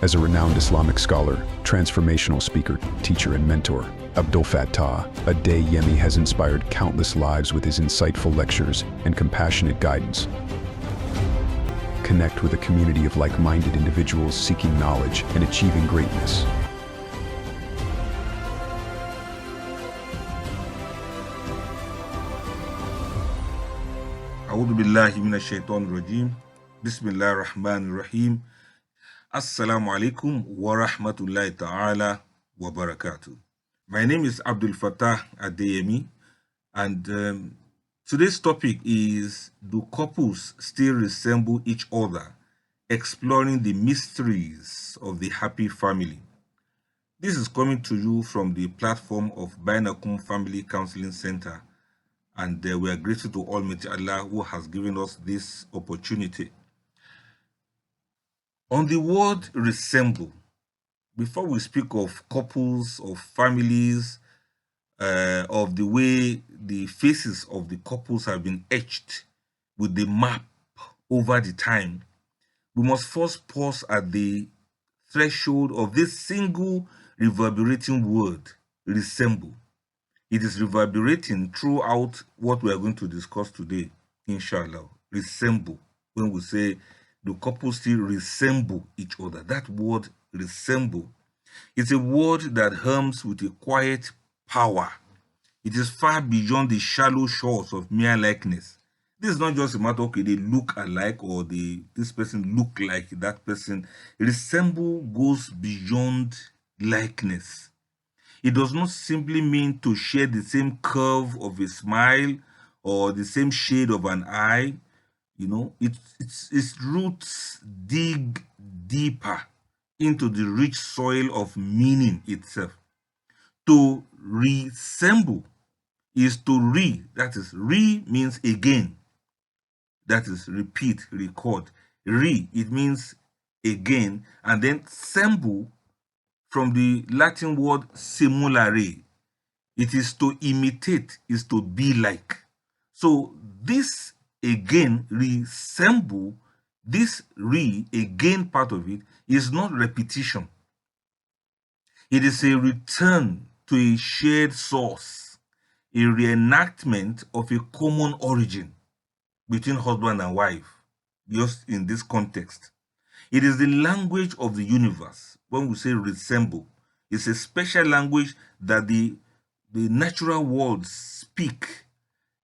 As a renowned Islamic scholar, transformational speaker, teacher, and mentor, Abdul Fattah Adeyemi has inspired countless lives with his insightful lectures and compassionate guidance. Connect with a community of like-minded individuals seeking knowledge and achieving greatness. A'udhu billahi minash shaitanir rajim. Bismillahir rahmanir rahim. Assalamu alaikum wa rahmatullahi ta'ala wa barakatuh. My name is Abdul Fattah Adeyemi, and today's topic is: do couples still resemble each other? Exploring the mysteries of the happy family. This is coming to you from the platform of Bainakum Family Counseling Center, and we are grateful to Almighty Allah who has given us this opportunity. On the word resemble, before we speak of couples, of families, of the way the faces of the couples have been etched with the map over the time, we must first pause at the threshold of this single reverberating word, resemble. It is reverberating throughout what we are going to discuss today, inshallah. Resemble. When we say, do couples still resemble each other? That word, resemble, is a word that hums with a quiet power. It is far beyond the shallow shores of mere likeness. This is not just a matter, okay, they look alike or this person look like that person. Resemble goes beyond likeness. It does not simply mean to share the same curve of a smile or the same shade of an eye. You know, its roots dig deeper into the rich soil of meaning itself. To resemble is to that is, means again. That is, repeat, record. It means again, and then semble, from the Latin word simulare. It is to imitate, is to be like. So this again, resemble, this again part of it is not repetition. It is a return to a shared source, a reenactment of a common origin between husband and wife, just in this context. It is the language of the universe. When we say resemble, it's a special language that the natural world speak,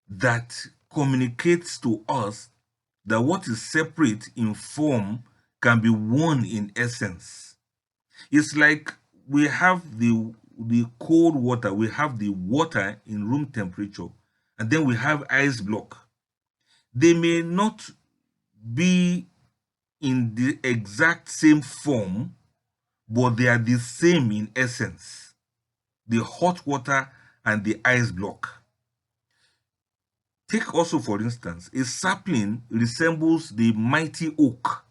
that communicates to us that what is separate in form can be one in essence. It's like we have the cold water, we have the water in room temperature, and then we have ice block. They may not be in the exact same form, but they are the same in essence. The hot water and the ice block. Take also, for instance, a sapling resembles the mighty oak,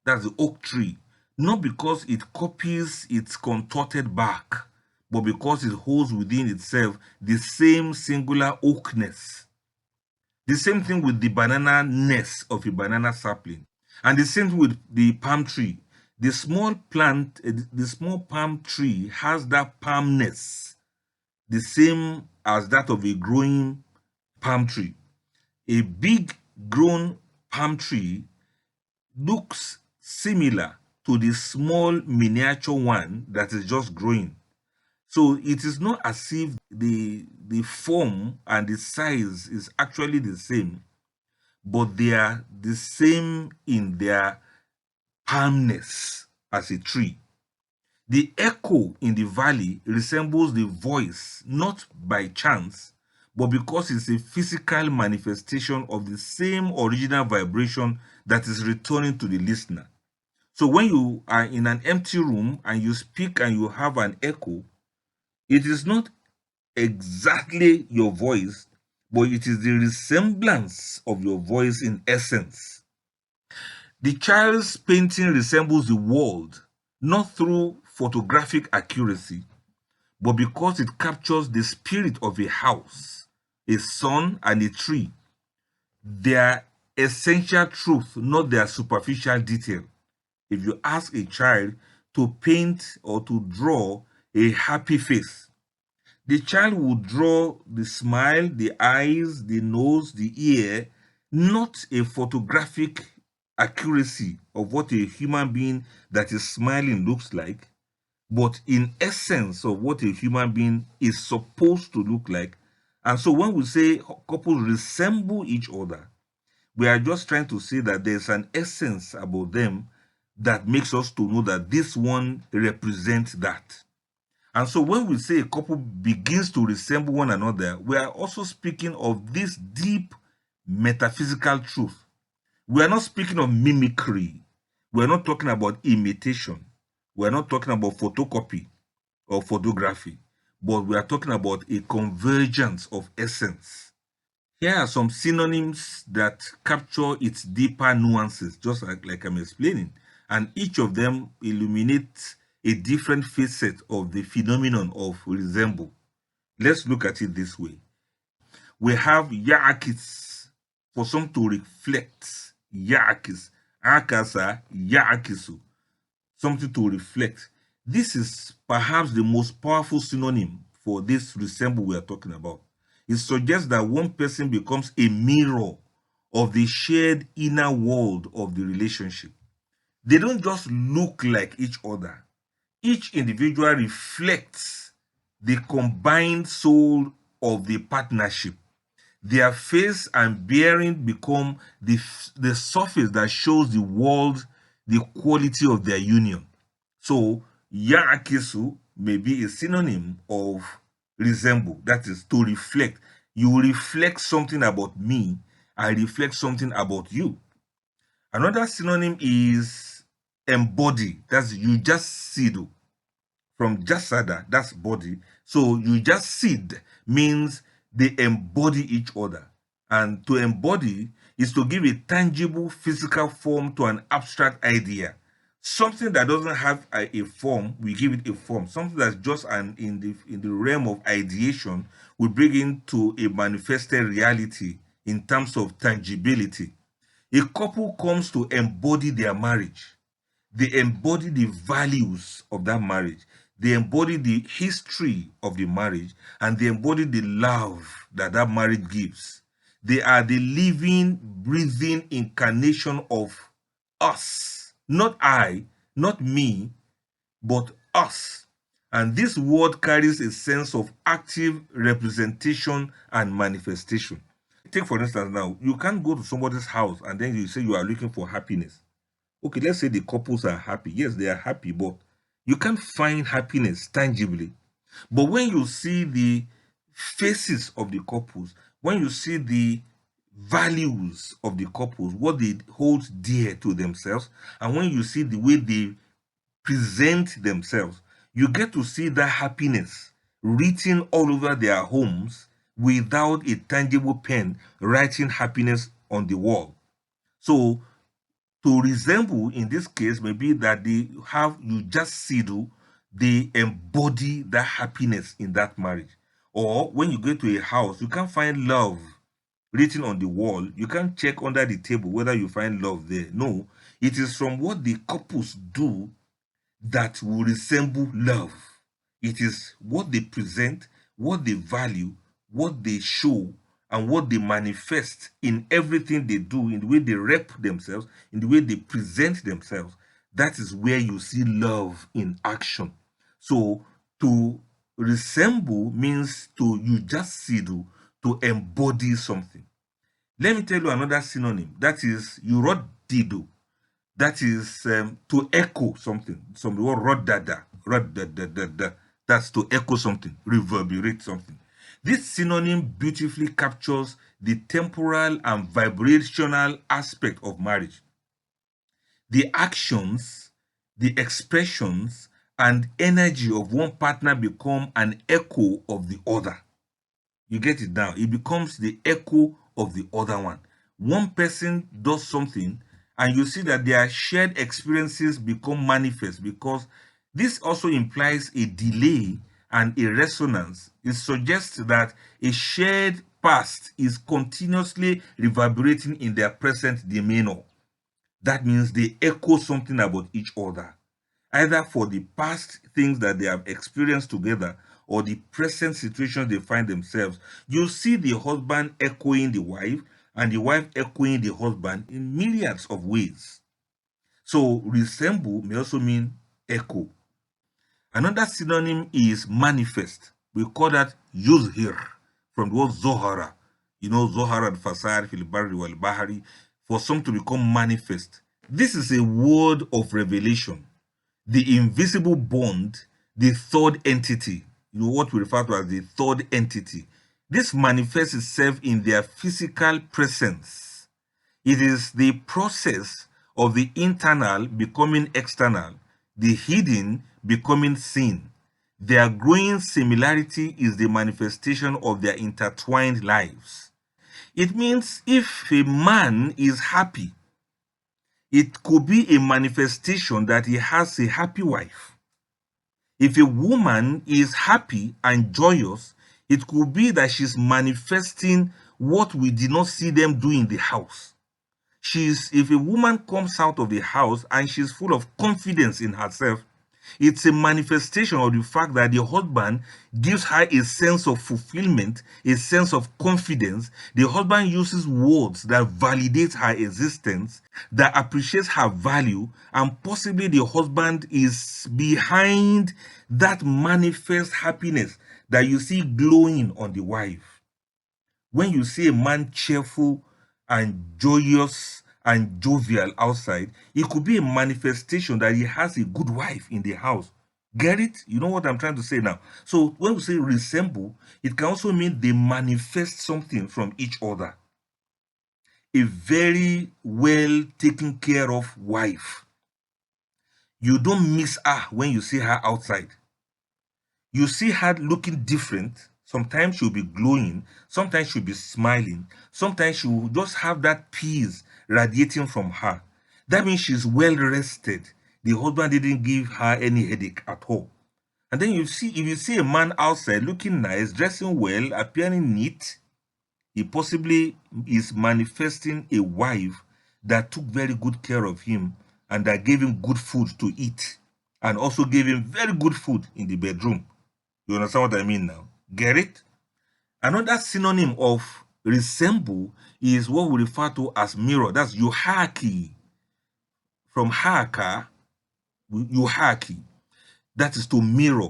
that's the oak tree, not because it copies its contorted bark, but because it holds within itself the same singular oakness. The same thing with the banana-ness of a banana sapling. And the same thing with the palm tree. The small plant, the small palm tree has that palmness, the same as that of a growing palm tree. A big grown palm tree looks similar to the small miniature one that is just growing. So it is not as if the form and the size is actually the same, but they are the same in their palmness as a tree. The echo in the valley resembles the voice, not by chance, but because it's a physical manifestation of the same original vibration that is returning to the listener. So when you are in an empty room and you speak and you have an echo, it is not exactly your voice, but it is the resemblance of your voice in essence. The child's painting resembles the world, not through photographic accuracy, but because it captures the spirit of a house, a sun, and a tree. Their essential truth, not their superficial detail. If you ask a child to paint or to draw a happy face. The child will draw the smile, the eyes, the nose, the ear, not a photographic accuracy of what a human being that is smiling looks like, but in essence of what a human being is supposed to look like. And so when we say couples resemble each other, we are just trying to say that there's an essence about them that makes us to know that this one represents that. And so when we say a couple begins to resemble one another, we are also speaking of this deep metaphysical truth. We are not speaking of mimicry. We are not talking about imitation. We are not talking about photocopy or photography, but we are talking about a convergence of essence. Here are some synonyms that capture its deeper nuances, just like I'm explaining. And each of them illuminates a different facet of the phenomenon of resemble. Let's look at it this way. We have yaakis, for some to reflect. Yaakis. Akasa, yaakisu. Something to reflect. This is perhaps the most powerful synonym for this resemble we are talking about. It suggests that one person becomes a mirror of the shared inner world of the relationship. They don't just look like each other. Each individual reflects the combined soul of the partnership. Their face and bearing become the surface that shows the world the quality of their union. So, yaakisu may be a synonym of resemble, that is to reflect. You reflect something about me, I reflect something about you. Another synonym is embody, that's you just see from jasada, that's body. So you just seed means they embody each other. And to embody is to give a tangible physical form to an abstract idea. Something that doesn't have a form, we give it a form. Something that's just in the realm of ideation, we bring into a manifested reality in terms of tangibility. A couple comes to embody their marriage. They embody the values of that marriage. They embody the history of the marriage, and they embody the love that that marriage gives. They are the living, breathing incarnation of us. Not I, not me, but us. And this word carries a sense of active representation and manifestation. Take, for instance, now, you can't go to somebody's house and then you say you are looking for happiness. Okay, let's say the couples are happy. Yes, they are happy, but you can't find happiness tangibly. But when you see the faces of the couples, when you see the values of the couples, what they hold dear to themselves, and when you see the way they present themselves, you get to see that happiness written all over their homes without a tangible pen writing happiness on the wall. So to resemble in this case maybe that they have you just see they embody that happiness in that marriage. Or when you go to a house, you can't find love written on the wall. You can't check under the table whether you find love there. No, it is from what the couples do that will resemble love. It is what they present, what they value, what they show, and what they manifest in everything they do, in the way they rep themselves, in the way they present themselves. That is where you see love in action. So to resemble means to you just see to embody something. Let me tell you another synonym. That is you wrote dido. That is to echo something. Some word rodada. That's to echo something, reverberate something. This synonym beautifully captures the temporal and vibrational aspect of marriage. The actions, the expressions, and energy of one partner become an echo of the other. You get it now. It becomes the echo of the other one. One person does something, and you see that their shared experiences become manifest because this also implies a delay and a resonance. It suggests that a shared past is continuously reverberating in their present demeanor. That means they echo something about each other. either for the past things that they have experienced together or the present situation they find themselves. You see the husband echoing the wife and the wife echoing the husband in myriads of ways. So resemble may also mean echo. Another synonym is manifest. We call that yuzhir from the word zohara. You know, zohara al-fasar fil barri wal bahari, for something to become manifest. This is a word of revelation, the invisible bond, the third entity, you know, what we refer to as the third entity. This manifests itself in their physical presence. It is the process of the internal becoming external, the hidden becoming seen. Their growing similarity is the manifestation of their intertwined lives. It means if a man is happy, it could be a manifestation that he has a happy wife. If a woman is happy and joyous, it could be that she's manifesting what we did not see them do in the house. If a woman comes out of the house and she's full of confidence in herself, it's a manifestation of the fact that the husband gives her a sense of fulfillment, a sense of confidence. The husband uses words that validate her existence, that appreciates her value, and possibly the husband is behind that manifest happiness that you see glowing on the wife. When you see a man cheerful and joyous and jovial outside, it could be a manifestation that he has a good wife in the house. Get it? You know what I'm trying to say now? So when we say resemble, it can also mean they manifest something from each other. A very well taken care of wife. You don't miss her when you see her outside. You see her looking different. Sometimes she'll be glowing, sometimes she'll be smiling, sometimes she'll just have that peace radiating from her. That means she's well rested. The husband didn't give her any headache at all. And then if you see a man outside looking nice, dressing well, appearing neat, he possibly is manifesting a wife that took very good care of him and that gave him good food to eat and also gave him very good food in the bedroom. You understand what I mean now? Get it? Another synonym of resemble is what we refer to as mirror. That's yuhaki. From haka, yuhaki. That is to mirror.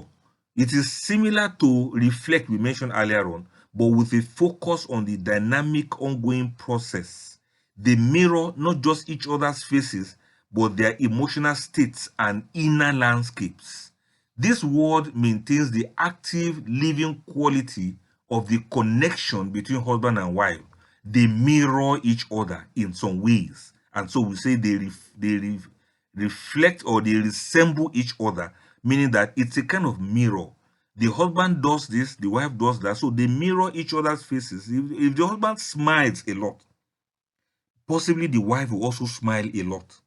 It is similar to reflect we mentioned earlier on, but with a focus on the dynamic ongoing process. They mirror not just each other's faces, but their emotional states and inner landscapes. This word maintains the active living quality of the connection between husband and wife. They mirror each other in some ways. And so we say they reflect or they resemble each other, meaning that it's a kind of mirror. The husband does this, the wife does that. So they mirror each other's faces. If the husband smiles a lot, possibly the wife will also smile a lot.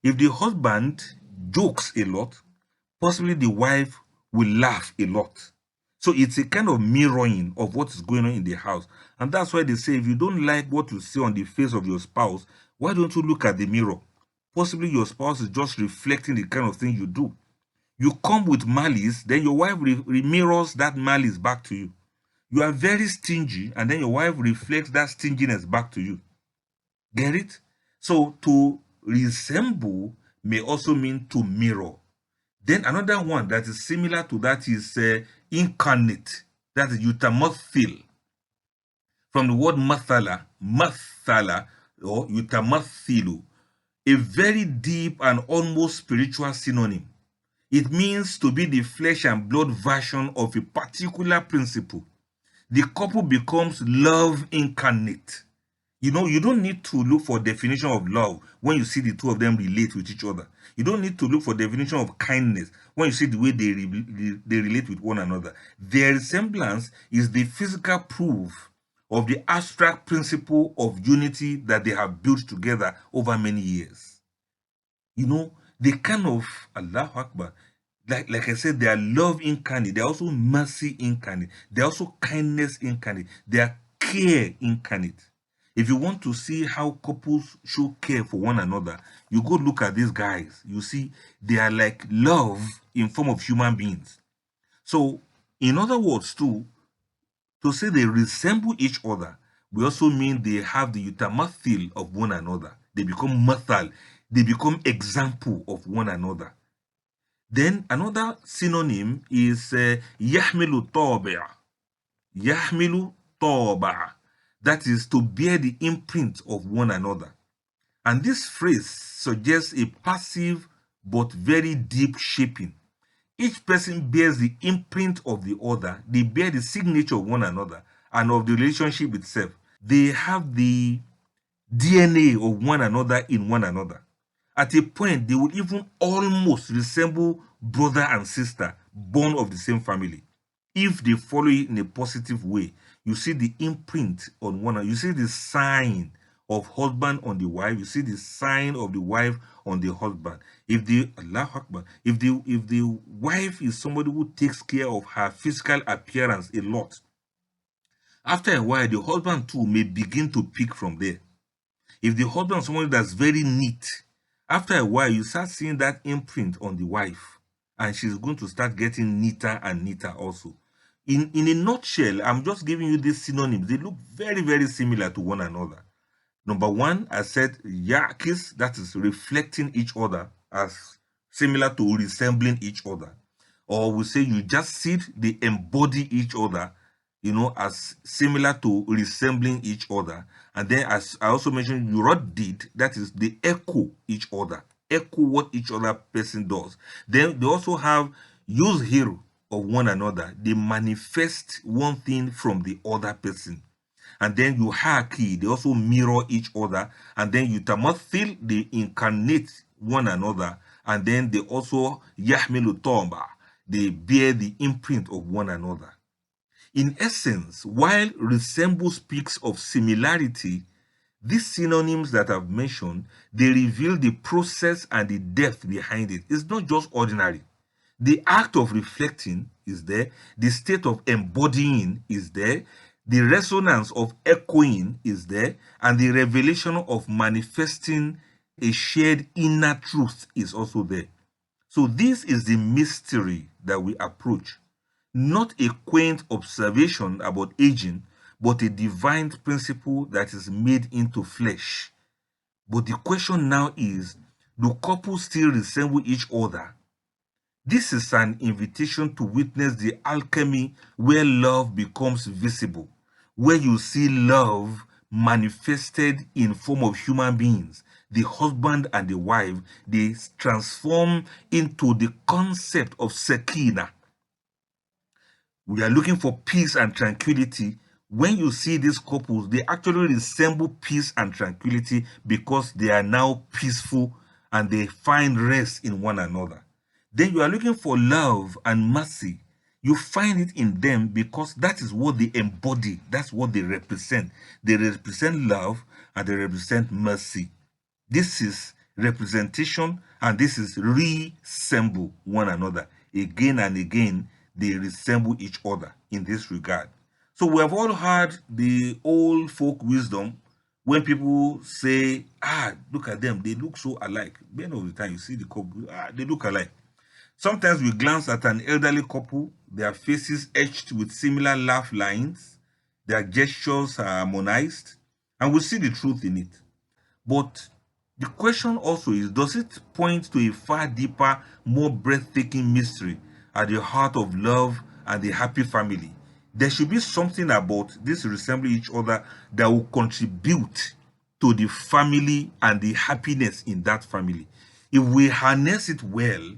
If the husband jokes a lot, possibly the wife will laugh a lot. So it's a kind of mirroring of what is going on in the house. And that's why they say if you don't like what you see on the face of your spouse, why don't you look at the mirror? Possibly your spouse is just reflecting the kind of thing you do. You come with malice, then your wife mirrors that malice back to you. You are very stingy, and then your wife reflects that stinginess back to you. Get it? So to resemble may also mean to mirror. Then another one that is similar to that is incarnate. That is utamathil. From the word mathala or utamathilu, a very deep and almost spiritual synonym. It means to be the flesh and blood version of a particular principle. The couple becomes love incarnate. You know, you don't need to look for definition of love when you see the two of them relate with each other. You don't need to look for definition of kindness when you see the way they relate with one another. Their resemblance is the physical proof of the abstract principle of unity that they have built together over many years. You know, they kind of, Allahu Akbar, like I said, they are love incarnate. They're also mercy incarnate. They're also kindness incarnate. They are care incarnate. If you want to see how couples show care for one another, you go look at these guys. You see, they are like love in form of human beings. So, in other words, too, to say they resemble each other, we also mean they have the utamathil of one another. They become mathal. They become example of one another. Then another synonym is yahmilu tabi'a. Yahmilu tabi'a. That is to bear the imprint of one another. And this phrase suggests a passive but very deep shaping. Each person bears the imprint of the other. They bear the signature of one another and of the relationship itself. They have the DNA of one another in one another. At a point, they will even almost resemble brother and sister born of the same family. If they follow it in a positive way, you see the imprint on one another. You see the sign of husband on the wife. You see the sign of the wife on the husband. If the Allah Akbar, if the wife is somebody who takes care of her physical appearance a lot, after a while, the husband too may begin to pick from there. If the husband is somebody that's very neat, after a while, you start seeing that imprint on the wife, and she's going to start getting neater and neater also. In a nutshell, I'm just giving you these synonyms. They look very, very similar to one another. Number one, I said yakis, that is reflecting each other as similar to resembling each other. Or we say you just see they embody each other, as similar to resembling each other. And then, as I also mentioned, you wrote did, that is they echo each other, echo what each other person does. Then they also have use hero of one another. They manifest one thing from the other person. And then you haki, they also mirror each other. And then you tamathil, they incarnate one another. And then they also yahmilu tomba, they bear the imprint of one another. In essence, while resemble speaks of similarity, these synonyms that I've mentioned, they reveal the process and the depth behind it. It's not just ordinary. The act of reflecting is there, the state of embodying is there, the resonance of echoing is there, and the revelation of manifesting a shared inner truth is also there. So this is the mystery that we approach. Not a quaint observation about aging, but a divine principle that is made into flesh. But the question now is, do couples still resemble each other? This is an invitation to witness the alchemy where love becomes visible, where you see love manifested in form of human beings. The husband and the wife, they transform into the concept of Sekina. We are looking for peace and tranquility. When you see these couples, they actually resemble peace and tranquility because they are now peaceful and they find rest in one another. Then you are looking for love and mercy. You find it in them because that is what they embody. That's what they represent. They represent love and they represent mercy. This is representation and this is resemble one another. Again and again, they resemble each other in this regard. So we have all heard the old folk wisdom when people say, look at them, they look so alike. Many of the time you see the couple, they look alike. Sometimes we glance at an elderly couple, their faces etched with similar laugh lines, their gestures are harmonized, and we see the truth in it. But the question also is, does it point to a far deeper, more breathtaking mystery at the heart of love and the happy family? There should be something about this resembling each other that will contribute to the family and the happiness in that family. If we harness it well,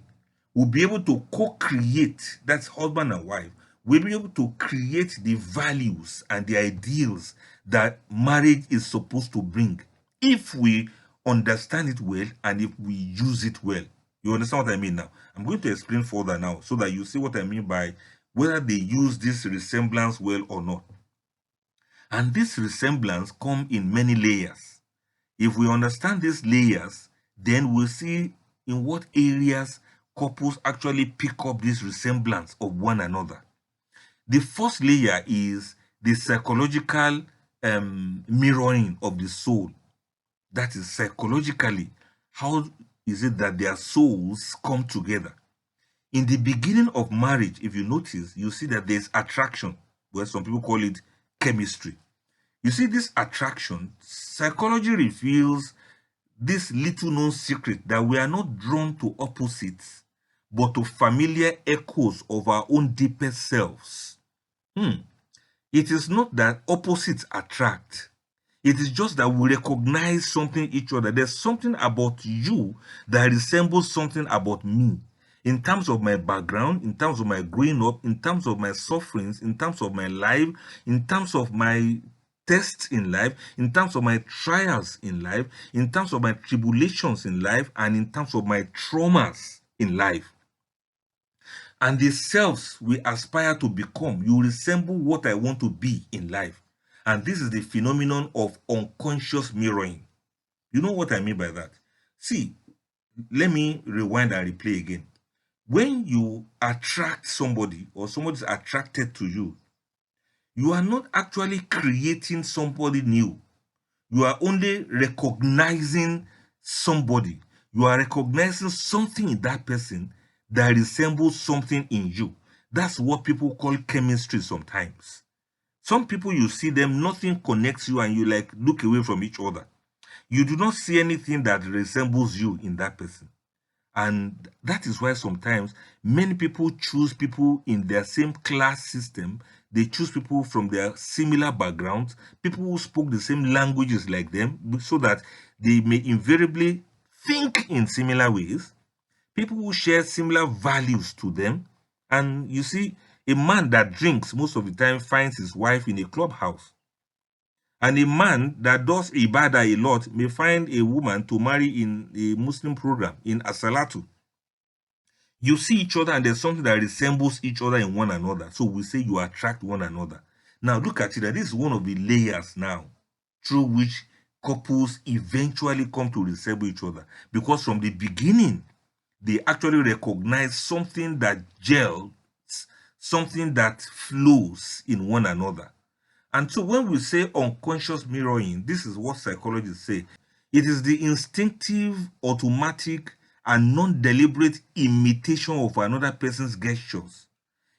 we'll be able to co-create, that's husband and wife, we'll be able to create the values and the ideals that marriage is supposed to bring if we understand it well and if we use it well. You understand what I mean now? I'm going to explain further now so that you see what I mean by whether they use this resemblance well or not. And this resemblance come in many layers. If we understand these layers, then we'll see in what areas couples actually pick up this resemblance of one another. The first layer is the psychological mirroring of the soul. That is psychologically, how is it that their souls come together? In the beginning of marriage, if you notice, you see that there's attraction, where some people call it chemistry. You see, this attraction, psychology reveals this little known secret that we are not drawn to opposites, but to familiar echoes of our own deepest selves. It is not that opposites attract. It is just that we recognize something each other. There's something about you that resembles something about me. In terms of my background, in terms of my growing up, in terms of my sufferings, in terms of my life, in terms of my tests in life, in terms of my trials in life, in terms of my tribulations in life, and in terms of my traumas in life. And the selves we aspire to become, you resemble what I want to be in life. And this is the phenomenon of unconscious mirroring. You know what I mean by that? See, let me rewind and replay again. When you attract somebody or somebody is attracted to you, you are not actually creating somebody new. You are only recognizing somebody. You are recognizing something in that person that resembles something in you. That's what people call chemistry sometimes. Some people, you see them, nothing connects you, and you like look away from each other. You do not see anything that resembles you in that person. And that is why sometimes many people choose people in their same class system. They choose people from their similar backgrounds, people who spoke the same languages like them, so that they may invariably think in similar ways, people who share similar values to them. And you see, a man that drinks most of the time finds his wife in a clubhouse. And a man that does ibadah a lot may find a woman to marry in a Muslim program, in Asalatu. You see each other and there's something that resembles each other in one another. So we say you attract one another. Now look at it, that this is one of the layers now through which couples eventually come to resemble each other. Because from the beginning, they actually recognize something that gels, something that flows in one another. And so when we say unconscious mirroring, this is what psychologists say. It is the instinctive, automatic, and non-deliberate imitation of another person's gestures.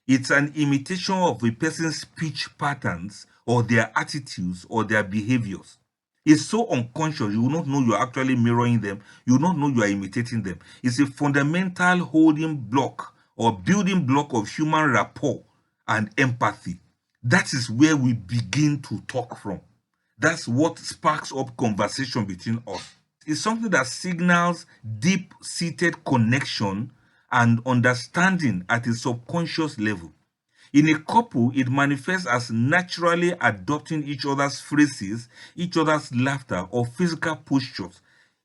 It's an imitation of a person's speech patterns or their attitudes or their behaviors. It's so unconscious, you will not know you're actually mirroring them. You will not know you are imitating them. It's a fundamental holding block or building block of human rapport and empathy. That is where we begin to talk from. That's what sparks up conversation between us. It's something that signals deep-seated connection and understanding at a subconscious level. In a couple, it manifests as naturally adopting each other's phrases, each other's laughter, or physical postures.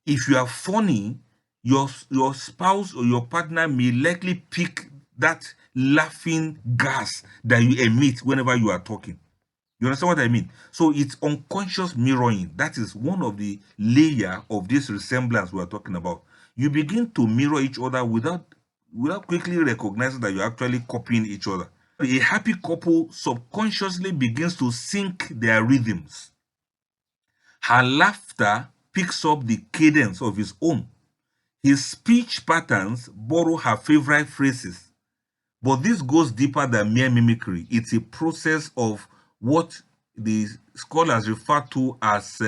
If you are funny, your spouse or your partner may likely pick that laughing gas that you emit whenever you are talking. You understand what I mean? So it's unconscious mirroring. That is one of the layer of this resemblance we are talking about. You begin to mirror each other without quickly recognizing that you're actually copying each other. A happy couple subconsciously begins to sync their rhythms. Her laughter picks up the cadence of his own. His speech patterns borrow her favorite phrases. But this goes deeper than mere mimicry. It's a process of what the scholars refer to as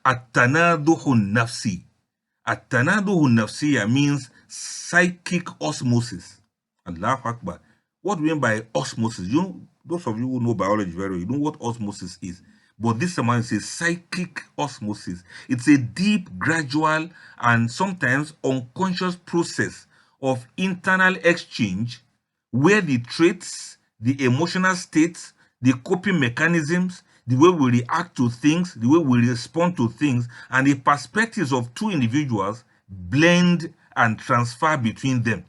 at-tanaduhun nafsi. At-tanaduhun nafsiya means psychic osmosis. Allahu Akbar. What do we mean by osmosis? You know, those of you who know biology very well, you know what osmosis is. But this one is a psychic osmosis. It's a deep, gradual, and sometimes unconscious process of internal exchange where the traits, the emotional states, the coping mechanisms, the way we react to things, the way we respond to things, and the perspectives of two individuals blend and transfer between them.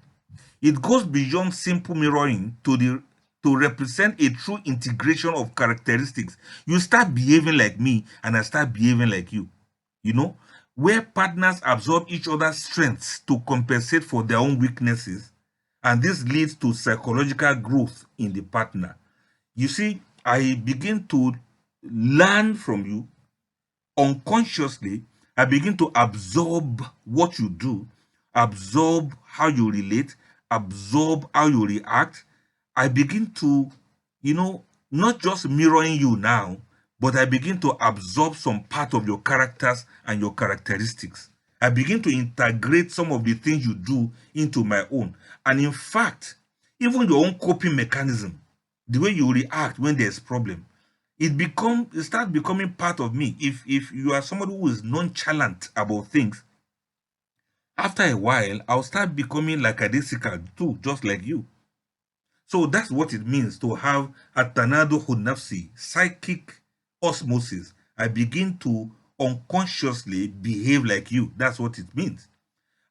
It goes beyond simple mirroring to represent a true integration of characteristics. You start behaving like me and I start behaving like you. You know, where partners absorb each other's strengths to compensate for their own weaknesses, and this leads to psychological growth in the partner. You see, I begin to learn from you unconsciously. I begin to absorb what you do, absorb how you relate, absorb how you react. I begin to, not just mirroring you now, but I begin to absorb some part of your characters and your characteristics. I begin to integrate some of the things you do into my own. And in fact, even your own coping mechanism, the way you react when there's problem, it starts becoming part of me. If you are somebody who is nonchalant about things, after a while I'll start becoming like a desical too, just like you. So that's what it means to have atanado nafsi, psychic osmosis. I begin to unconsciously behave like you. That's what it means.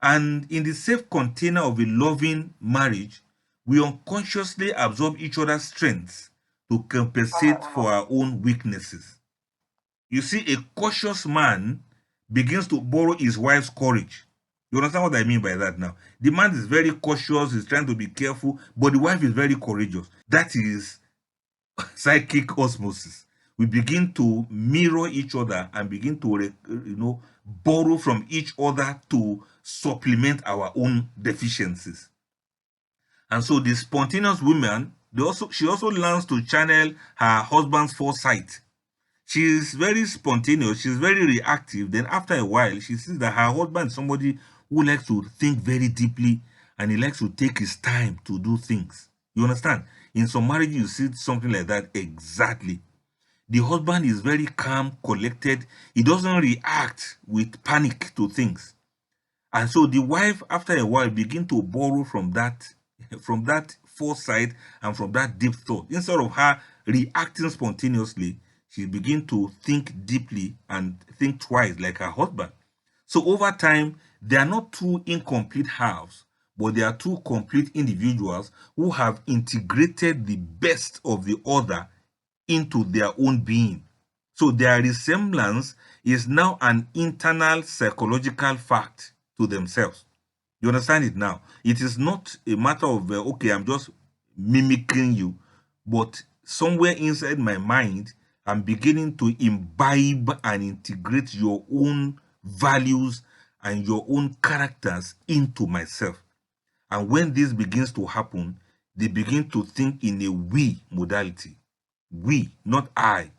And in the safe container of a loving marriage, we unconsciously absorb each other's strengths to compensate for our own weaknesses. You see, a cautious man begins to borrow his wife's courage. You understand what I mean by that now? The man is very cautious, he's trying to be careful, but the wife is very courageous. That is psychic osmosis. We begin to mirror each other and begin to, borrow from each other to supplement our own deficiencies. And so the spontaneous woman, she also learns to channel her husband's foresight. She's very spontaneous, she's very reactive. Then after a while, she sees that her husband is somebody who likes to think very deeply and he likes to take his time to do things. You understand? In some marriages, you see something like that exactly. The husband is very calm, collected. He doesn't react with panic to things. And so the wife, after a while, begin to borrow from that foresight and from that deep thought. Instead of her reacting spontaneously, she begin to think deeply and think twice like her husband. So over time, they are not two incomplete halves, but they are two complete individuals who have integrated the best of the other into their own being. So their resemblance is now an internal psychological fact to themselves. You understand it now? It is not a matter of, okay, I'm just mimicking you, but somewhere inside my mind, I'm beginning to imbibe and integrate your own values and your own characters into myself. And when this begins to happen, they begin to think in a we modality. We, not I,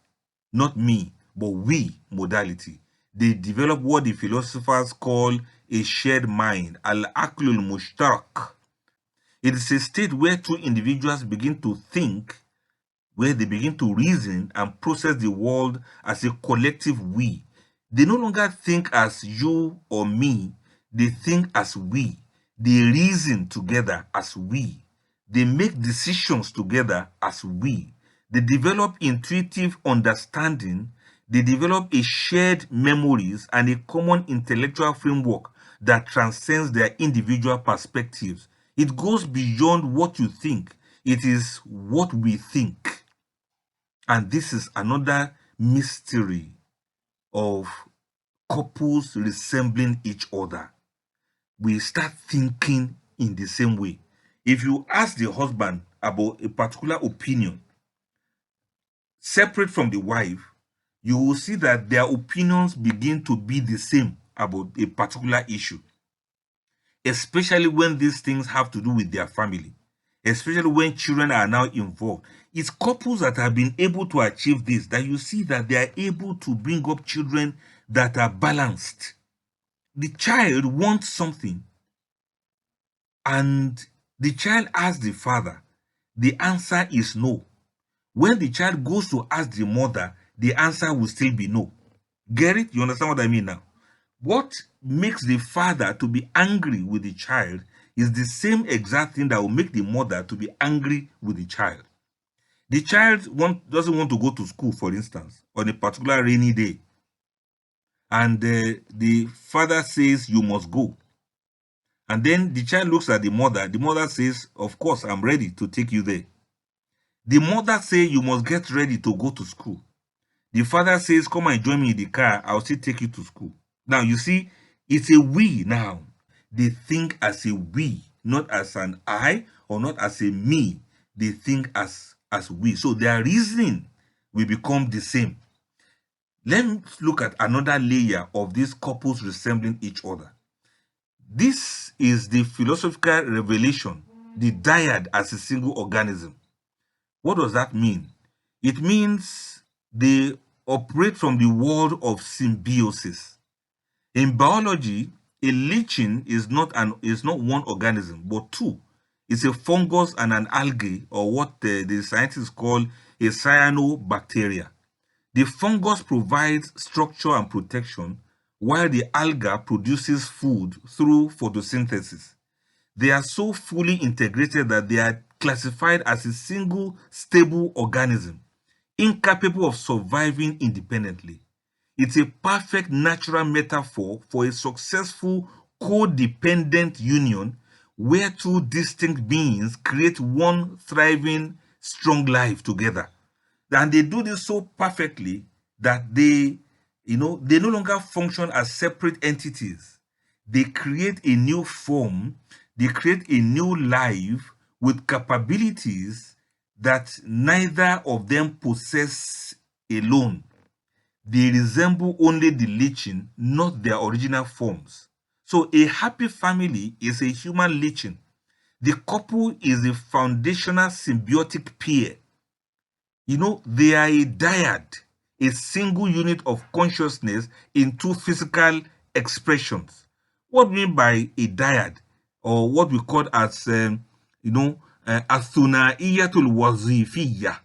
not me, but we modality. They develop what the philosophers call a shared mind, al-aqlul mushtarak. It is a state where two individuals begin to think, where they begin to reason and process the world as a collective we. They no longer think as you or me, they think as we. They reason together as we. They make decisions together as we. They develop intuitive understanding. They develop a shared memories and a common intellectual framework that transcends their individual perspectives. It goes beyond what you think. It is what we think. And this is another mystery of couples resembling each other. We start thinking in the same way. If you ask the husband about a particular opinion, separate from the wife, you will see that their opinions begin to be the same about a particular issue, especially when these things have to do with their family, especially when children are now involved. It's couples that have been able to achieve this that you see that they are able to bring up children that are balanced. The child wants something and the child asks the father, the answer is no. When the child goes to ask the mother, the answer will still be no. Get it? You understand what I mean now? What makes the father to be angry with the child is the same exact thing that will make the mother to be angry with the child. The child doesn't want to go to school, for instance, on a particular rainy day. And the father says, you must go. And then the child looks at the mother. The mother says, of course, I'm ready to take you there. The mother says, you must get ready to go to school. The father says, come and join me in the car. I'll still take you to school. Now, you see, it's a we now. They think as a we, not as an I or not as a me. They think as we. So their reasoning we become the same. Let's look at another layer of these couples resembling each other. This is the philosophical revelation, the dyad as a single organism. What does that mean? It means they operate from the world of symbiosis. In biology, a lichen is not one organism, but two. It's a fungus and an algae, or what the scientists call a cyanobacteria. The fungus provides structure and protection, while the alga produces food through photosynthesis. They are so fully integrated that they are classified as a single stable organism, incapable of surviving independently. It's a perfect natural metaphor for a successful codependent union where two distinct beings create one thriving, strong life together. And they do this so perfectly that they no longer function as separate entities. They create a new form, they create a new life with capabilities that neither of them possess alone. They resemble only the lichen, not their original forms. So a happy family is a human lichen. The couple is a foundational symbiotic pair. They are a dyad, a single unit of consciousness in two physical expressions. What we mean by a dyad, or what we call as, athunaiyatul wazifiyya.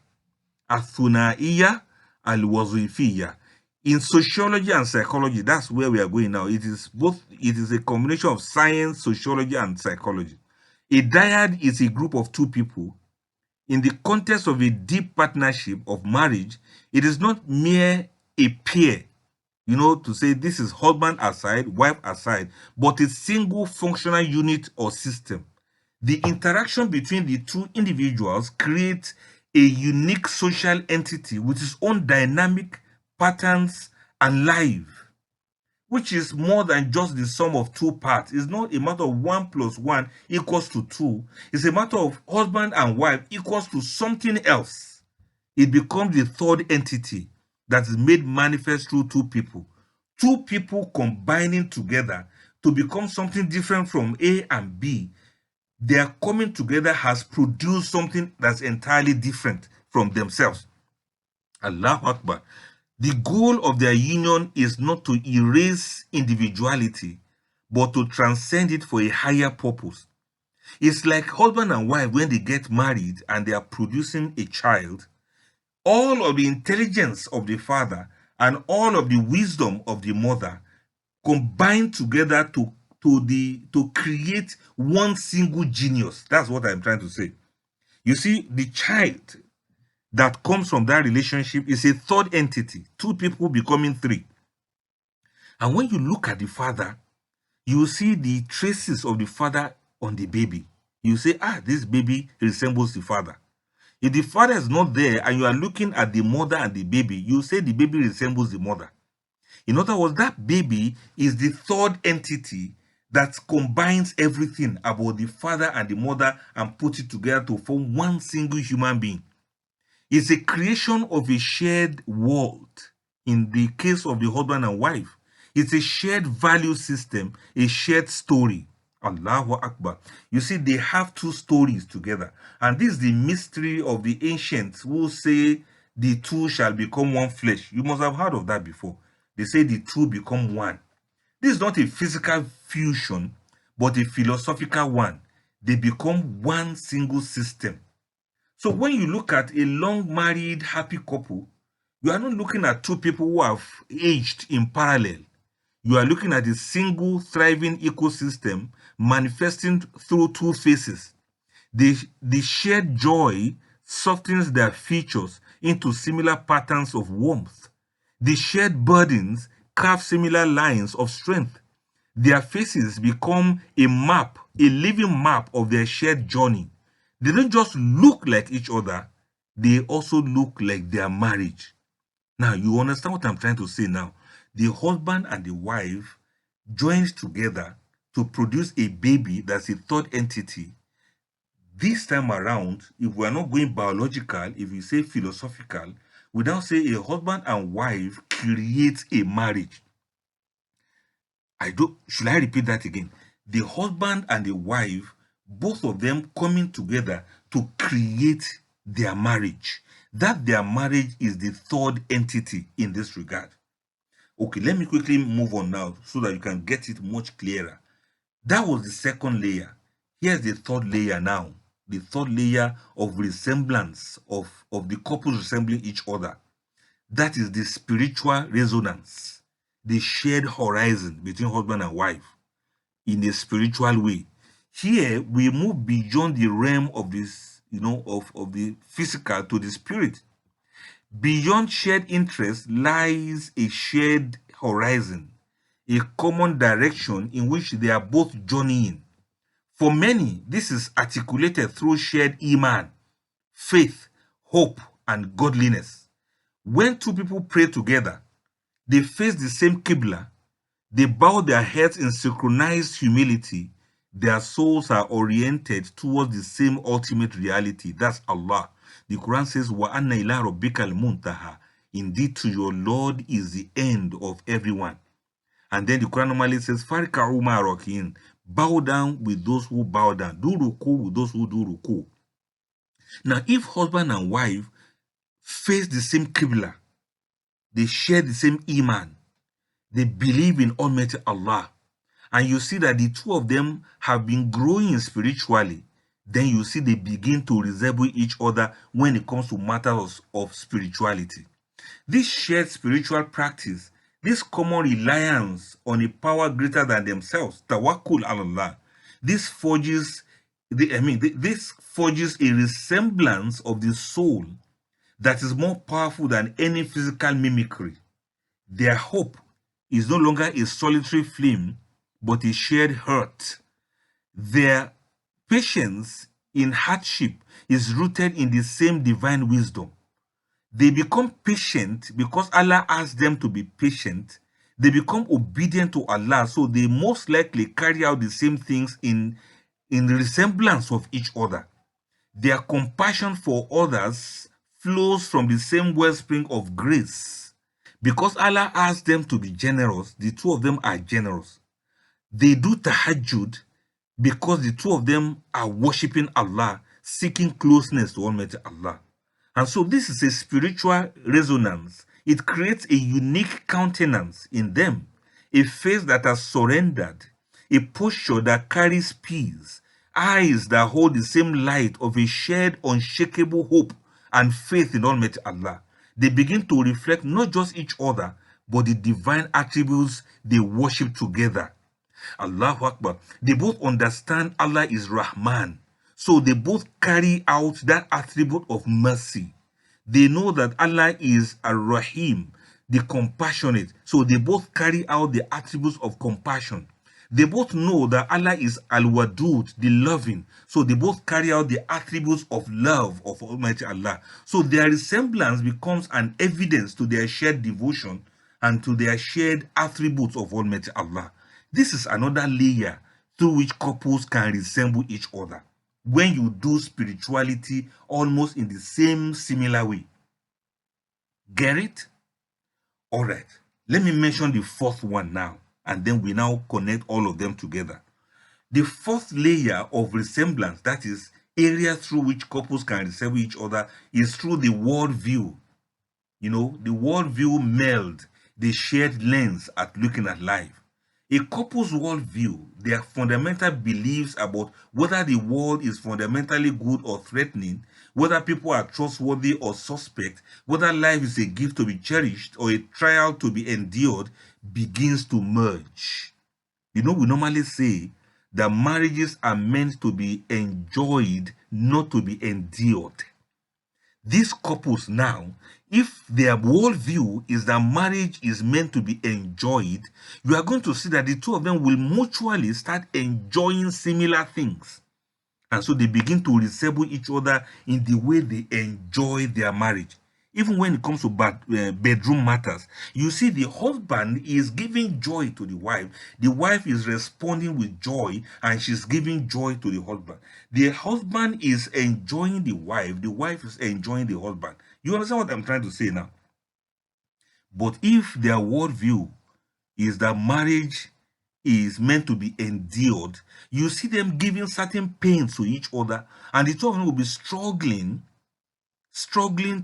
Athunaiya al-wazifiyya. In sociology and psychology, that's where we are going now. It is a combination of science, sociology, and psychology. A dyad is a group of two people. In the context of a deep partnership of marriage, it is not mere a pair, to say this is husband aside, wife aside, but a single functional unit or system. The interaction between the two individuals creates a unique social entity with its own dynamic patterns and life, which is more than just the sum of two parts. It's not a matter of 1 plus 1 equals to 2. It's a matter of husband and wife equals to something else. It becomes the third entity that is made manifest through two people. Two people combining together to become something different from A and B. Their coming together has produced something that's entirely different from themselves. Allahu Akbar. The goal of their union is not to erase individuality, but to transcend it for a higher purpose. It's like husband and wife when they get married and they are producing a child. All of the intelligence of the father and all of the wisdom of the mother combine together to create one single genius. That's what I'm trying to say. You see, the child that comes from that relationship is a third entity, two people becoming three. And when you look at the father, you see the traces of the father on the baby. You say, this baby resembles the father. If the father is not there and you are looking at the mother and the baby, you say the baby resembles the mother. In other words, that baby is the third entity that combines everything about the father and the mother and puts it together to form one single human being. It's a creation of a shared world. In the case of the husband and wife, it's a shared value system, a shared story. Allahu Akbar. You see, they have two stories together. And this is the mystery of the ancients who say the two shall become one flesh. You must have heard of that before. They say the two become one. This is not a physical fusion, but a philosophical one. They become one single system. So when you look at a long married happy couple, you are not looking at two people who have aged in parallel. You are looking at a single thriving ecosystem manifesting through two faces. The shared joy softens their features into similar patterns of warmth. The shared burdens carve similar lines of strength. Their faces become a map, a living map of their shared journey. They don't just look like each other, they also look like their marriage. Now, you understand what I'm trying to say now? The husband and the wife joined together to produce a baby that's a third entity. This time around, if we're not going biological, if we say philosophical, We now say a husband and wife create a marriage. Should I repeat that again? The husband and the wife, both of them coming together to create their marriage. That their marriage is the third entity in this regard. Okay, let me quickly move on now so that you can get it much clearer. That was the second layer. Here's the third layer now. The third layer of resemblance of the couples resembling each other. That is the spiritual resonance, the shared horizon between husband and wife in a spiritual way. Here we move beyond the realm of this, of the physical to the spirit. Beyond shared interest lies a shared horizon, a common direction in which they are both journeying. For many, this is articulated through shared iman, faith, hope, and godliness. When two people pray together, they face the same Qibla, they bow their heads in synchronized humility, their souls are oriented towards the same ultimate reality. That's Allah. The Quran says, "Wa anna ila rabbikal muntaha." Indeed, to your Lord is the end of everyone. And then the Quran normally says, "Farika'u ma'arakin." Bow down with those who bow down. Do ruku with those who do ruku. Now, if husband and wife face the same Qibla, they share the same iman, they believe in Almighty Allah, and you see that the two of them have been growing spiritually, then you see they begin to resemble each other when it comes to matters of spirituality. This shared spiritual practice, this common reliance on a power greater than themselves, tawakkul ala Allah, this forges this forges a resemblance of the soul that is more powerful than any physical mimicry. Their hope is no longer a solitary flame, but a shared heart. Their patience in hardship is rooted in the same divine wisdom. They become patient because Allah asked them to be patient. They become obedient to Allah, so they most likely carry out the same things in resemblance of each other. Their compassion for others flows from the same wellspring of grace. Because Allah asked them to be generous, the two of them are generous. They do tahajjud because the two of them are worshiping Allah, seeking closeness to Almighty Allah. And so this is a spiritual resonance. It creates a unique countenance in them, a face that has surrendered, a posture that carries peace, eyes that hold the same light of a shared unshakable hope and faith in Almighty Allah. They begin to reflect not just each other, but the divine attributes they worship together. Allahu Akbar. They both understand Allah is Rahman. So they both carry out that attribute of mercy. They know that Allah is Ar-Rahim, the compassionate. So they both carry out the attributes of compassion. They both know that Allah is Al-Wadud, the loving. So they both carry out the attributes of love of Almighty Allah. So their resemblance becomes an evidence to their shared devotion and to their shared attributes of Almighty Allah. This is another layer through which couples can resemble each other when you do spirituality almost in the same similar way. Get it? All right. Let me mention the fourth one now, and then we now connect all of them together. The fourth layer of resemblance, that is area through which couples can resemble each other, is through the world view. The world view meld, the shared lens at looking at life. A couple's worldview, their fundamental beliefs about whether the world is fundamentally good or threatening, whether people are trustworthy or suspect, whether life is a gift to be cherished or a trial to be endured, begins to merge. We normally say that marriages are meant to be enjoyed, not to be endured. These couples now, if their worldview is that marriage is meant to be enjoyed, you are going to see that the two of them will mutually start enjoying similar things. And so they begin to resemble each other in the way they enjoy their marriage. Even when it comes to bedroom matters, you see the husband is giving joy to the wife is responding with joy, and she's giving joy to the husband is enjoying the wife is enjoying the husband. You understand what I'm trying to say now? But if their worldview is that marriage is meant to be endured, you see them giving certain pains to each other, and the two of them will be struggling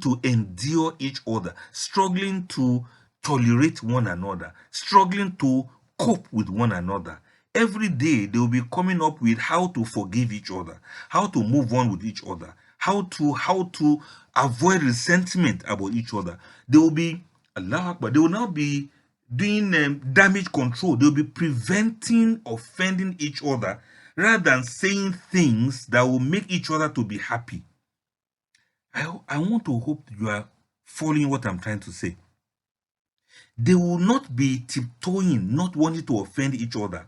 to endure each other, struggling to tolerate one another, struggling to cope with one another. Every day they will be coming up with how to forgive each other, how to move on with each other, how to avoid resentment about each other. They will be Allah Akbar, they will now be doing damage control. They will be preventing offending each other rather than saying things that will make each other to be happy. I want to hope you are following what I'm trying to say. They will not be tiptoeing, not wanting to offend each other,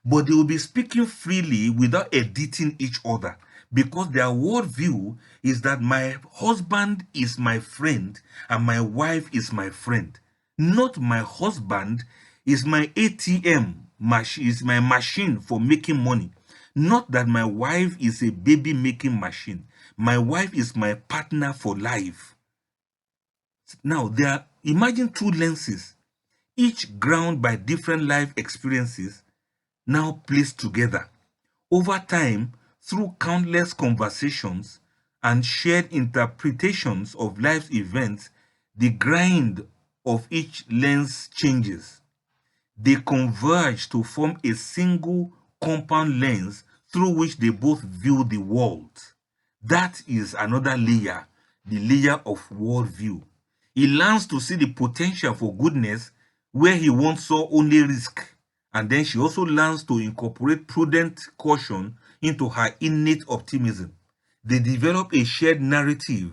but they will be speaking freely without editing each other, because their worldview is that my husband is my friend and my wife is my friend. Not my husband is my ATM machine, is my machine for making money. Not that my wife is a baby making machine. My wife is my partner for life. Now, imagine two lenses, each ground by different life experiences, now placed together. Over time, through countless conversations and shared interpretations of life's events, the grind of each lens changes. They converge to form a single compound lens through which they both view the world. That is another layer, the layer of worldview. He learns to see the potential for goodness where he once saw only risk. And then she also learns to incorporate prudent caution into her innate optimism. They develop a shared narrative,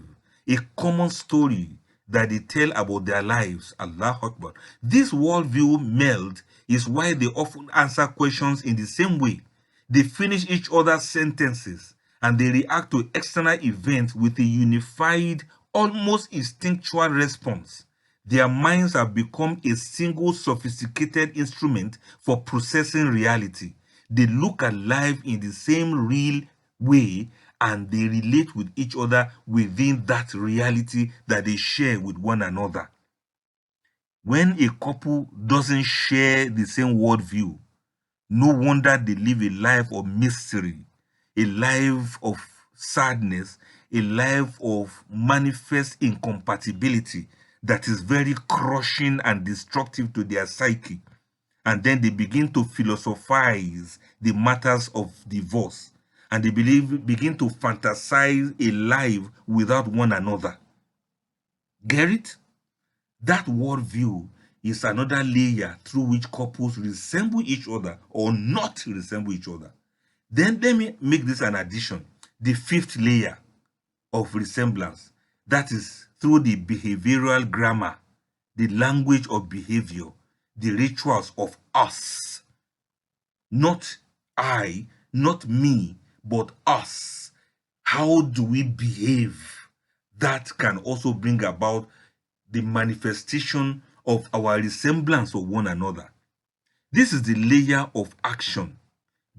a common story that they tell about their lives. Allah Akbar. This worldview meld is why they often answer questions in the same way. They finish each other's sentences and they react to external events with a unified, almost instinctual response. Their minds have become a single sophisticated instrument for processing reality. They look at life in the same real way and they relate with each other within that reality that they share with one another. When a couple doesn't share the same worldview, no wonder they live a life of mystery, a life of sadness, a life of manifest incompatibility that is very crushing and destructive to their psyche. And then they begin to philosophize the matters of divorce. And they begin to fantasize a life without one another. Get it? That worldview is another layer through which couples resemble each other or not resemble each other. Then let me make this an addition. The fifth layer of resemblance, that is through the behavioral grammar, the language of behavior, the rituals of us. Not I, not me, but us. How do we behave? That can also bring about the manifestation of our resemblance of one another. This is the layer of action,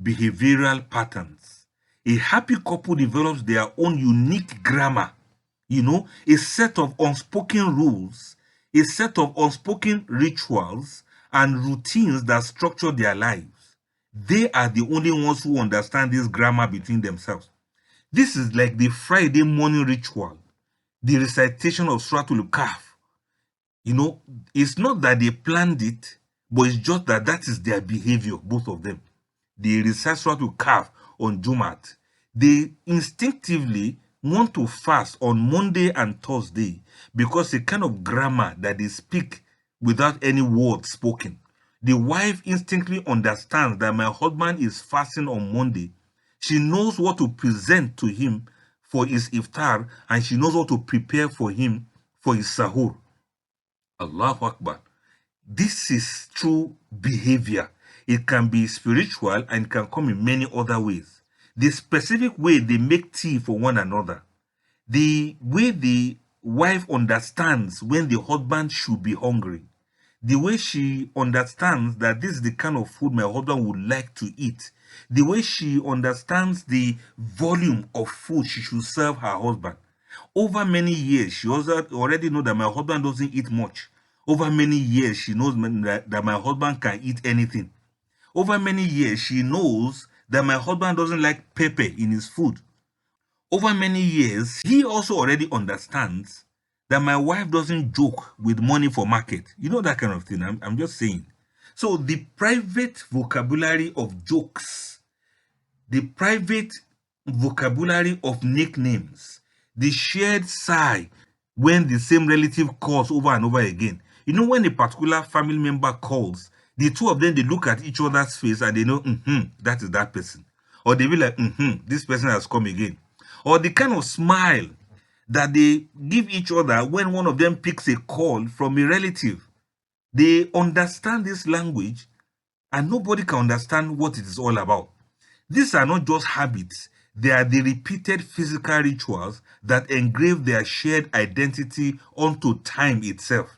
behavioral patterns. A happy couple develops their own unique grammar, a set of unspoken rules, a set of unspoken rituals and routines that structure their lives. They are the only ones who understand this grammar between themselves. This is like the Friday morning ritual, the recitation of Surah Al-Kahf. It's not that they planned it, but it's just that that is their behavior, both of them. They recite Surah Al-Kahf on Jumat. They instinctively want to fast on Monday and Thursday because the kind of grammar that they speak without any word spoken. The wife instinctively understands that my husband is fasting on Monday. She knows what to present to him for his iftar, and she knows what to prepare for him for his sahur. Allahu Akbar. This is true behavior. It can be spiritual and can come in many other ways. The specific way they make tea for one another, the way the wife understands when the husband should be hungry, the way she understands that this is the kind of food my husband would like to eat, the way she understands the volume of food she should serve her husband. Over many years, she also already know that my husband doesn't eat much. Over many years, she knows that my husband can eat anything. Over many years, she knows that my husband doesn't like pepper in his food. Over many years, he also already understands that my wife doesn't joke with money for market. You know, that kind of thing. I'm just saying. So the private vocabulary of jokes, the private vocabulary of nicknames, the shared sigh when the same relative calls over and over again. You know, when a particular family member calls, the two of them, they look at each other's face and they know, that is that person. Or they be like, this person has come again. Or the kind of smile that they give each other when one of them picks a call from a relative. They understand this language and nobody can understand what it is all about. These are not just habits, they are the repeated physical rituals that engrave their shared identity onto time itself.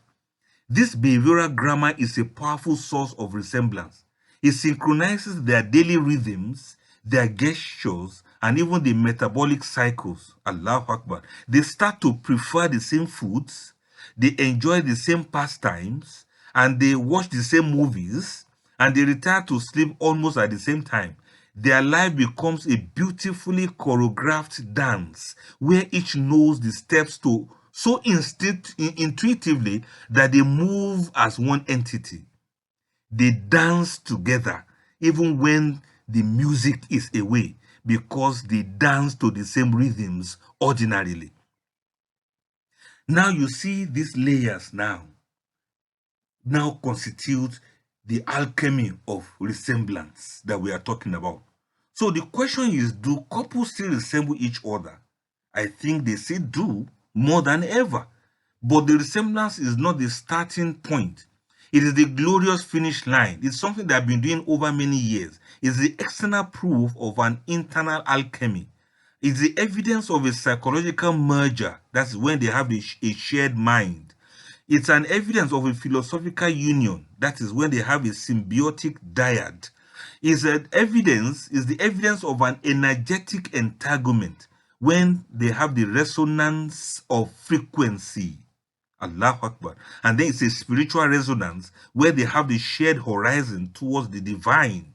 This behavioral grammar is a powerful source of resemblance. It synchronizes their daily rhythms, their gestures, and even the metabolic cycles. Allahu Akbar. They start to prefer the same foods, they enjoy the same pastimes, and they watch the same movies, and they retire to sleep almost at the same time. Their life becomes a beautifully choreographed dance where each knows the steps to so intuitively that they move as one entity. They dance together even when the music is away because they dance to the same rhythms ordinarily. Now you see these layers now constitute the alchemy of resemblance that we are talking about. So the question is, do couples still resemble each other? I think they still do more than ever. But the resemblance is not the starting point. It is the glorious finish line. It's something that I've been doing over many years. It's the external proof of an internal alchemy. It's the evidence of a psychological merger. That's when they have a shared mind. It's an evidence of a philosophical union. That is when they have a symbiotic dyad. Is the evidence of an energetic entanglement when they have the resonance of frequency. Allahu Akbar. And then it's a spiritual resonance where they have the shared horizon towards the divine.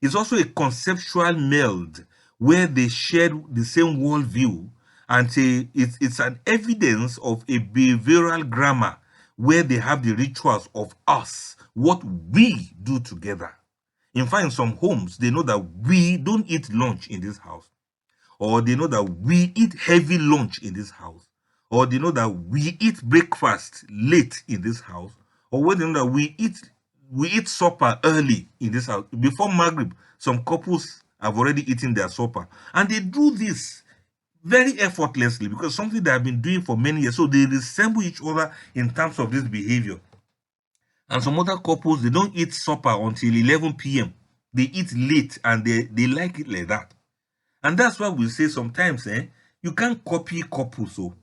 It's also a conceptual meld where they share the same worldview, and it's an evidence of a behavioral grammar where they have the rituals of us, what we do together. In fact, in some homes, they know that we don't eat lunch in this house, or they know that we eat heavy lunch in this house, or they know that we eat breakfast late in this house, or when they know that we eat supper early in this house. Before Maghrib, some couples have already eaten their supper. And they do this very effortlessly because something they have been doing for many years. So they resemble each other in terms of this behavior. And some other couples, they don't eat supper until 11 p.m. They eat late and they like it like that. And that's why we say sometimes, you can't copy couples, so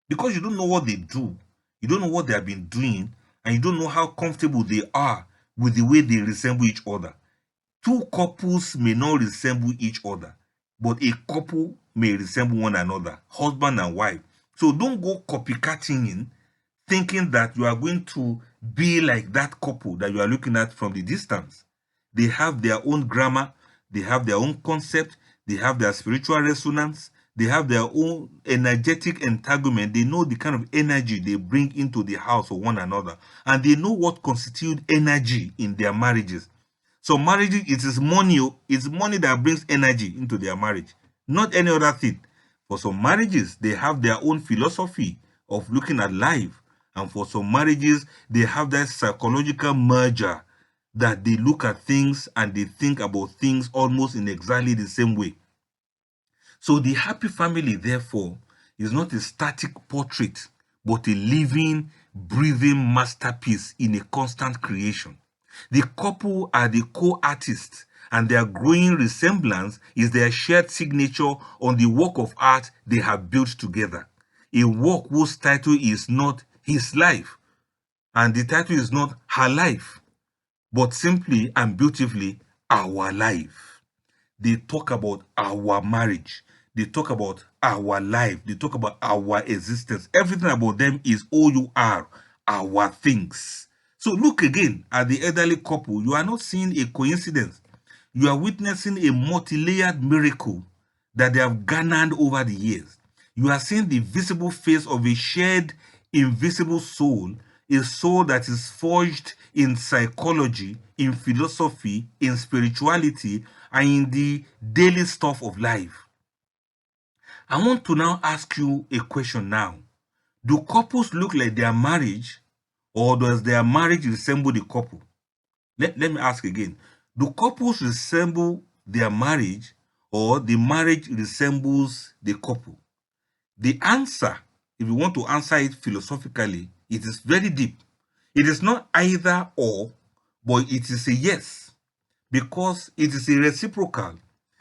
because you don't know what they do, you don't know what they have been doing, and you don't know how comfortable they are with the way they resemble each other. Two couples may not resemble each other, but a couple may resemble one another, husband and wife. So don't go copycatting in, thinking that you are going to be like that couple that you are looking at from the distance. They have their own grammar, they have their own concept, they have their spiritual resonance, they have their own energetic entanglement. They know the kind of energy they bring into the house of one another, and they know what constitutes energy in their marriages. So marriages, it is money. It's money that brings energy into their marriage, not any other thing. For some marriages, they have their own philosophy of looking at life. And for some marriages, they have that psychological merger that they look at things and they think about things almost in exactly the same way. So the happy family, therefore, is not a static portrait, but a living, breathing masterpiece in a constant creation. The couple are the co-artists, and their growing resemblance is their shared signature on the work of art they have built together. A work whose title is not his life, and the title is not her life, but simply and beautifully our life. They talk about our marriage. They talk about our life. They talk about our existence. Everything about them is all you are, our things. So look again at the elderly couple. You are not seeing a coincidence. You are witnessing a multi-layered miracle that they have garnered over the years. You are seeing the visible face of a shared invisible soul, a soul that is forged in psychology, in philosophy, in spirituality, and in the daily stuff of life. I want to now ask you a question now. Do couples look like their marriage, or does their marriage resemble the couple? Let me ask again. Do couples resemble their marriage, or the marriage resembles the couple? The answer, if you want to answer it philosophically, it is very deep. It is not either or, but it is a yes, because it is a reciprocal.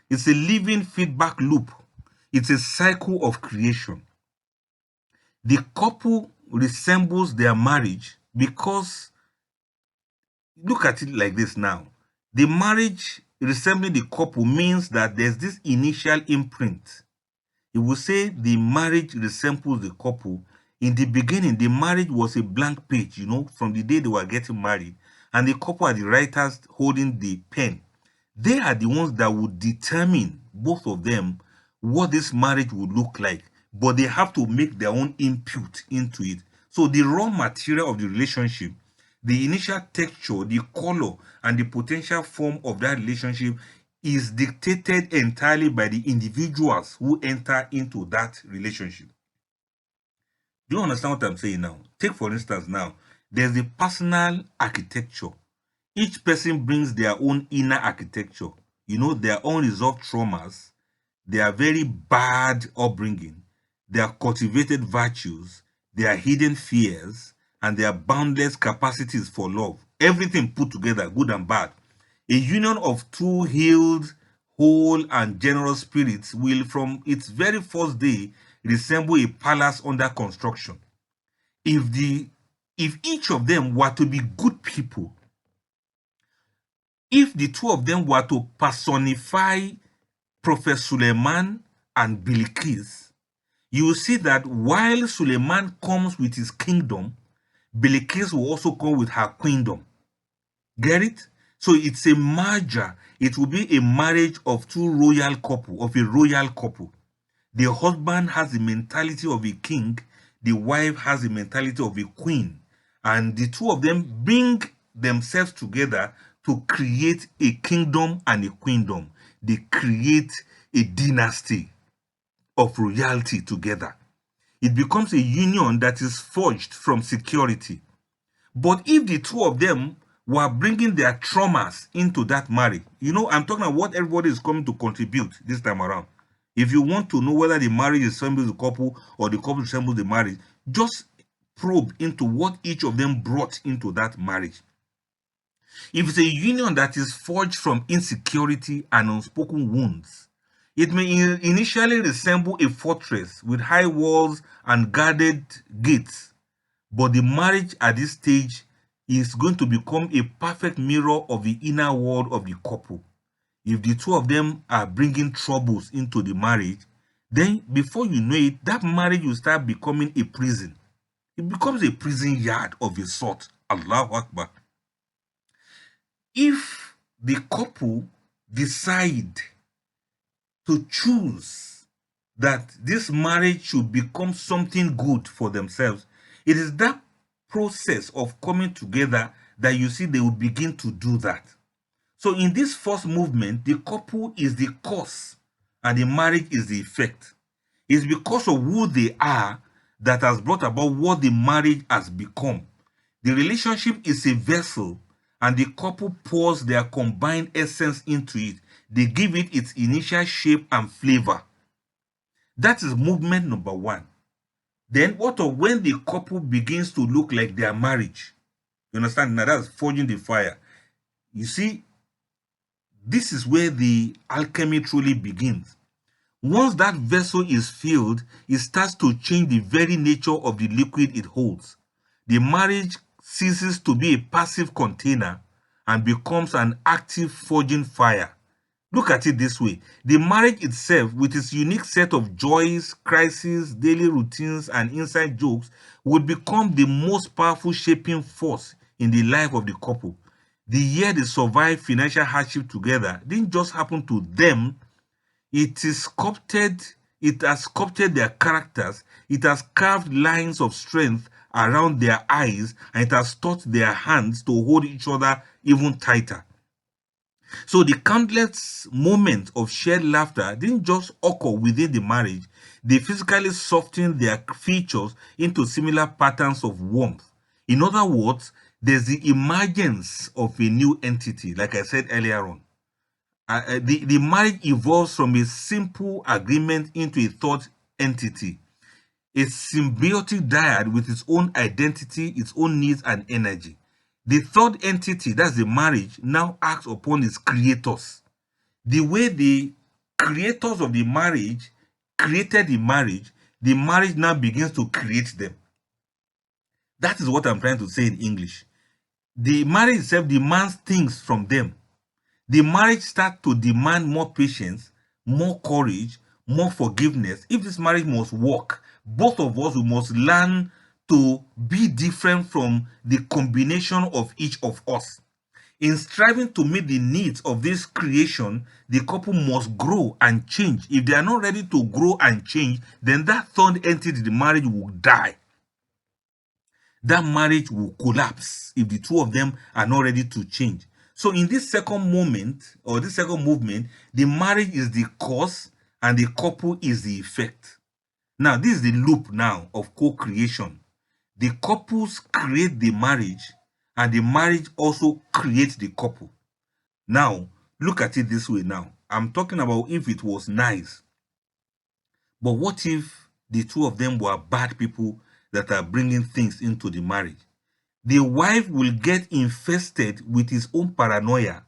It's a living feedback loop. It's a cycle of creation. The couple resembles their marriage because, look at it like this now. The marriage resembling the couple means that there's this initial imprint. If we say the marriage resembles the couple, in the beginning, the marriage was a blank page, from the day they were getting married, and the couple are the writers holding the pen. They are the ones that would determine, both of them, what this marriage would look like, but they have to make their own input into it. So the raw material of the relationship, the initial texture, the color, and the potential form of that relationship is dictated entirely by the individuals who enter into that relationship. Do you understand what I'm saying now? Take, for instance, now, there's the personal architecture. Each person brings their own inner architecture, their unresolved traumas, their very bad upbringing, their cultivated virtues, their hidden fears, and their boundless capacities for love. Everything put together, good and bad. A union of two healed, whole, and generous spirits will, from its very first day, resemble a palace under construction. If each of them were to be good people, if the two of them were to personify Prophet Suleiman and Bilqis, you will see that while Suleiman comes with his kingdom, Bilqis will also come with her queendom. Get it? So it's a merger. It will be a marriage of a royal couple. The husband has the mentality of a king, the wife has the mentality of a queen, and the two of them bring themselves together to create a kingdom and a queendom. They create a dynasty of royalty together. It becomes a union that is forged from security. But if the two of them were bringing their traumas into that marriage, I'm talking about what everybody is coming to contribute this time around. If you want to know whether the marriage resembles the couple or the couple resembles the marriage, just probe into what each of them brought into that marriage. If it's a union that is forged from insecurity and unspoken wounds, it may initially resemble a fortress with high walls and guarded gates, but the marriage at this stage is going to become a perfect mirror of the inner world of the couple. If the two of them are bringing troubles into the marriage, then before you know it, that marriage will start becoming a prison. It becomes a prison yard of a sort. Allahu Akbar. If the couple decide to choose that this marriage should become something good for themselves, it is that process of coming together that you see they will begin to do that. So in this first movement, the couple is the cause and the marriage is the effect. It's because of who they are that has brought about what the marriage has become. The relationship is a vessel and the couple pours their combined essence into it. They give it its initial shape and flavor. That is movement number one. Then what of when the couple begins to look like their marriage? You understand? Now that's forging the fire. You see, this is where the alchemy truly begins. Once that vessel is filled, it starts to change the very nature of the liquid it holds. The marriage ceases to be a passive container and becomes an active forging fire. Look at it this way. The marriage itself, with its unique set of joys, crises, daily routines, and inside jokes, would become the most powerful shaping force in the life of the couple. The year they survived financial hardship together didn't just happen to them, it has sculpted their characters, it has carved lines of strength around their eyes, and it has taught their hands to hold each other even tighter. So the countless moments of shared laughter didn't just occur within the marriage, they physically softened their features into similar patterns of warmth. In other words, there's the emergence of a new entity, like I said earlier on. The marriage evolves from a simple agreement into a thought entity, a symbiotic dyad with its own identity, its own needs, and energy. The third entity, that's the marriage, now acts upon its creators. The way the creators of the marriage created the marriage now begins to create them. That is what I'm trying to say in English. The marriage itself demands things from them. The marriage starts to demand more patience, more courage, more forgiveness. If this marriage must work, both of us we must learn to be different from the combination of each of us. In striving to meet the needs of this creation, the couple must grow and change. If they are not ready to grow and change, then that third entity, the marriage, will die. That marriage will collapse if the two of them are not ready to change. So in this second moment, or this second movement, the marriage is the cause and the couple is the effect. Now, this is the loop now of co-creation. The couples create the marriage and the marriage also creates the couple. Now, look at it this way now. I'm talking about if it was nice. But what if the two of them were bad people that are bringing things into the marriage? The wife will get infested with his own paranoia,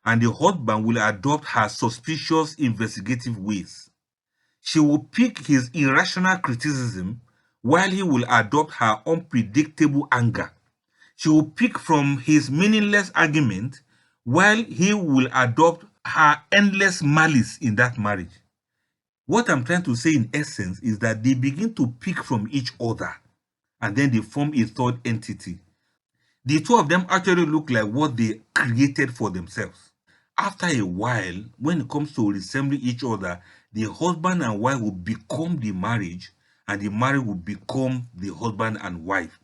and the husband will adopt her suspicious investigative ways. She will pick his irrational criticism while he will adopt her unpredictable anger. She will pick from his meaningless argument while he will adopt her endless malice in that marriage. What I'm trying to say in essence is that they begin to pick from each other and then they form a third entity. The two of them actually look like what they created for themselves. After a while, when it comes to resembling each other, the husband and wife will become the marriage and the marriage will become the husband and wife.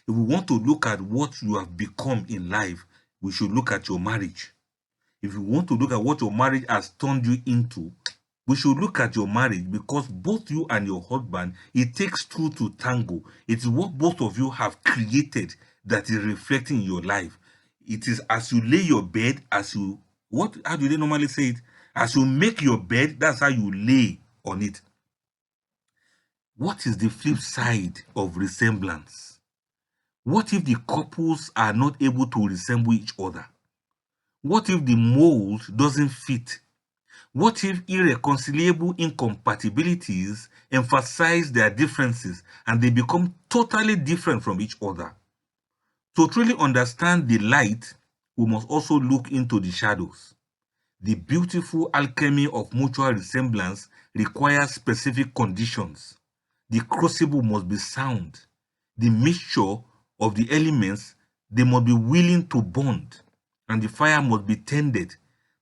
If we want to look at what you have become in life, we should look at your marriage. If you want to look at what your marriage has turned you into, we should look at your marriage, because both you and your husband, it takes two to tango. It's what both of you have created that is reflecting in your life. It is as you lay your bed, how do they normally say it? As you make your bed, that's how you lay on it. What is the flip side of resemblance? What if the couples are not able to resemble each other? What if the mold doesn't fit? What if irreconcilable incompatibilities emphasize their differences and they become totally different from each other? To truly understand the light, we must also look into the shadows. The beautiful alchemy of mutual resemblance requires specific conditions. The crucible must be sound. The mixture of the elements, they must be willing to bond, and the fire must be tended.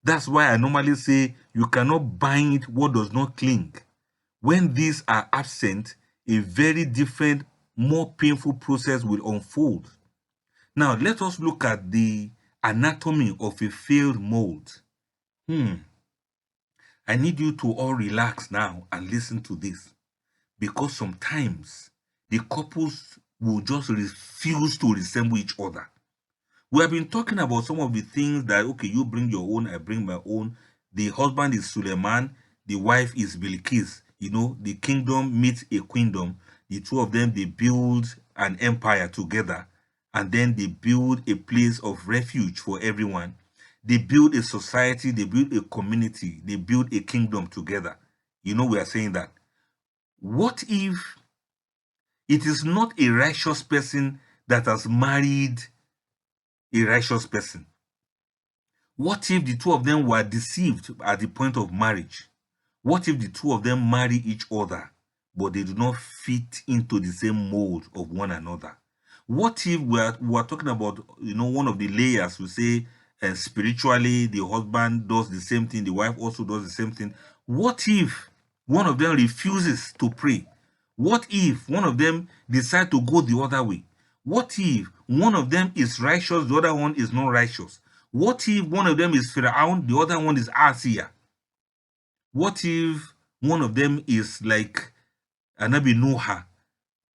That's why I normally say you cannot bind what does not cling. When these are absent, a very different, more painful process will unfold. Now, let us look at the anatomy of a failed mold. I need you to all relax now and listen to this, because sometimes the couples will just refuse to resemble each other. We have been talking about some of the things that, okay, you bring your own, I bring my own. The husband is Suleiman, the wife is Bilqis. You know, the kingdom meets a queendom. The two of them, they build an empire together, and then they build a place of refuge for everyone. They build a society, they build a community, they build a kingdom together. You know, we are saying that. What if it is not a righteous person that has married a righteous person? What if the two of them were deceived at the point of marriage? What if the two of them marry each other, but they do not fit into the same mold of one another? What if we are talking about, one of the layers, we say, spiritually, the husband does the same thing, the wife also does the same thing. What if one of them refuses to pray? What if one of them decides to go the other way? What if one of them is righteous, the other one is not righteous? What if one of them is Pharaoh, the other one is Asiya? What if one of them is like Anabi Noah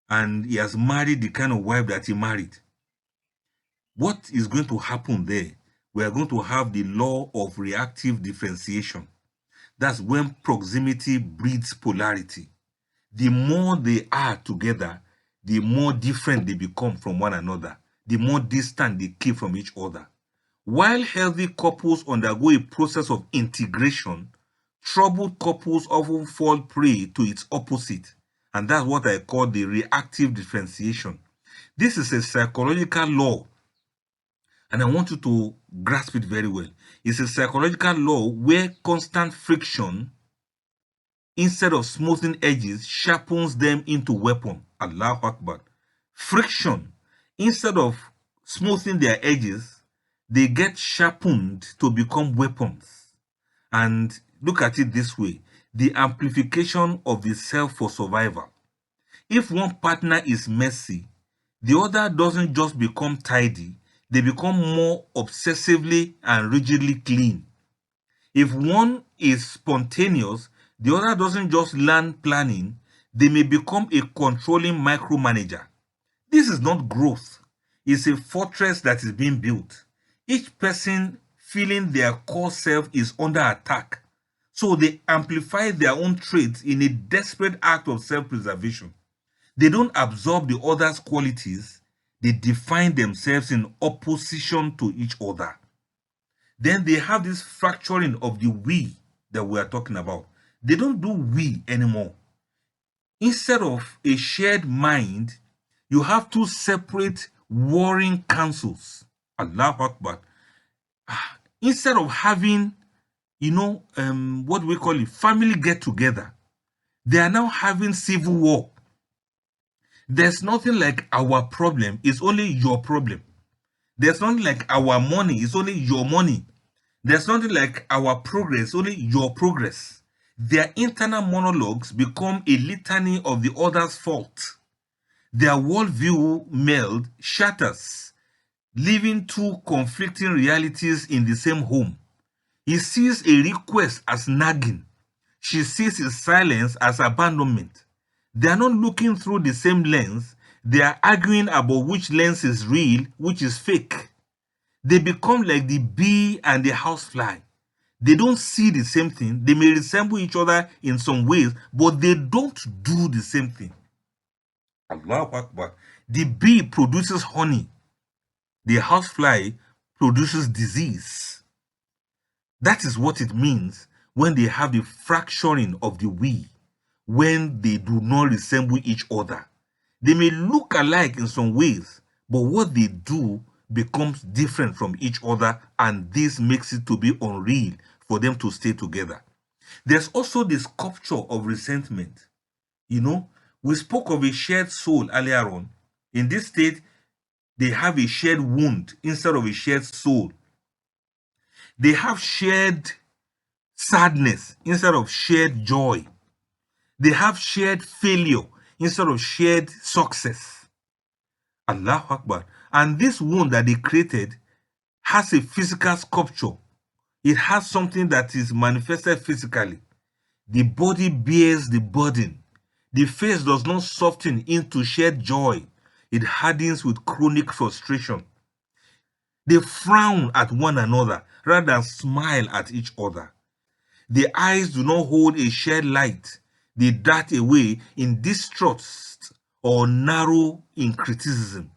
and he has married the kind of wife that he married? What is going to happen there? We are going to have the law of reactive differentiation. That's when proximity breeds polarity. The more they are together, the more different they become from one another, the more distant they keep from each other. While healthy couples undergo a process of integration, troubled couples often fall prey to its opposite, and that's what I call the reactive differentiation. This is a psychological law, and I want you to grasp it very well. It's a psychological law where constant friction, instead of smoothing edges, sharpens them into weapon. Allahu Akbar. Friction, instead of smoothing their edges, they get sharpened to become weapons. And look at it this way: the amplification of the self for survival. If one partner is messy, the other doesn't just become tidy, they become more obsessively and rigidly clean. If one is spontaneous, the other doesn't just learn planning, they may become a controlling micromanager. This is not growth, it's a fortress that is being built. Each person feeling their core self is under attack, so they amplify their own traits in a desperate act of self-preservation. They don't absorb the other's qualities, they define themselves in opposition to each other. Then they have this fracturing of the we that we are talking about. They don't do we anymore. Instead of a shared mind, you have two separate warring councils. Allahu Akbar. Instead of having, what we call it, family get together, they are now having civil war. There's nothing like our problem, it's only your problem. There's nothing like our money, it's only your money. There's nothing like our progress, only your progress. Their internal monologues become a litany of the other's fault. Their worldview meld shatters, leaving two conflicting realities in the same home. He sees a request as nagging. She sees his silence as abandonment. They are not looking through the same lens. They are arguing about which lens is real, which is fake. They become like the bee and the housefly. They don't see the same thing. They may resemble each other in some ways, but they don't do the same thing. Allahu Akbar. The bee produces honey. The housefly produces disease. That is what it means when they have the fracturing of the we, when they do not resemble each other. They may look alike in some ways, but what they do becomes different from each other, and this makes it to be unreal for them to stay together. There's also the sculpture of resentment. We spoke of a shared soul earlier on. In this state, they have a shared wound instead of a shared soul. They have shared sadness instead of shared joy. They have shared failure instead of shared success. Allahu Akbar. And this wound that they created has a physical sculpture. It has something that is manifested physically. The body bears the burden. The face does not soften into shared joy. It hardens with chronic frustration. They frown at one another rather than smile at each other. The eyes do not hold a shared light. They dart away in distrust or narrow in criticism.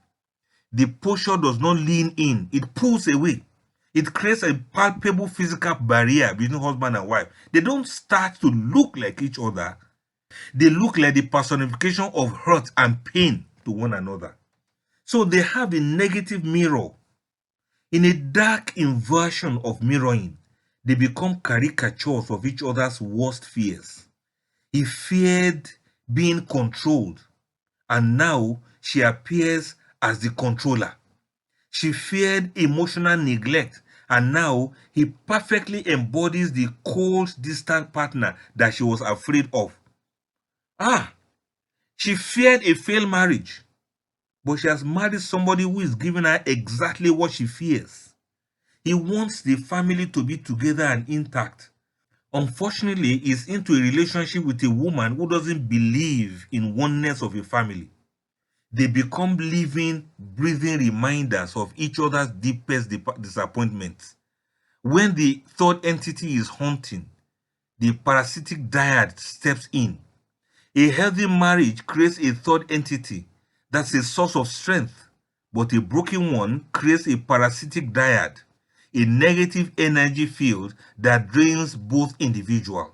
The posture does not lean in, it pulls away. It creates a palpable physical barrier between husband and wife. They don't start to look like each other. They look like the personification of hurt and pain to one another. So they have a negative mirror. In a dark inversion of mirroring, they become caricatures of each other's worst fears. He feared being controlled, and now she appears as the controller. She feared emotional neglect, and now he perfectly embodies the cold, distant partner that she was afraid of. She feared a failed marriage, but she has married somebody who is giving her exactly what she fears. He wants the family to be together and intact. Unfortunately, he's into a relationship with a woman who doesn't believe in oneness of a family. They become living, breathing reminders of each other's deepest disappointments. When the third entity is haunting, the parasitic dyad steps in. A healthy marriage creates a third entity that's a source of strength, but a broken one creates a parasitic dyad, a negative energy field that drains both individuals.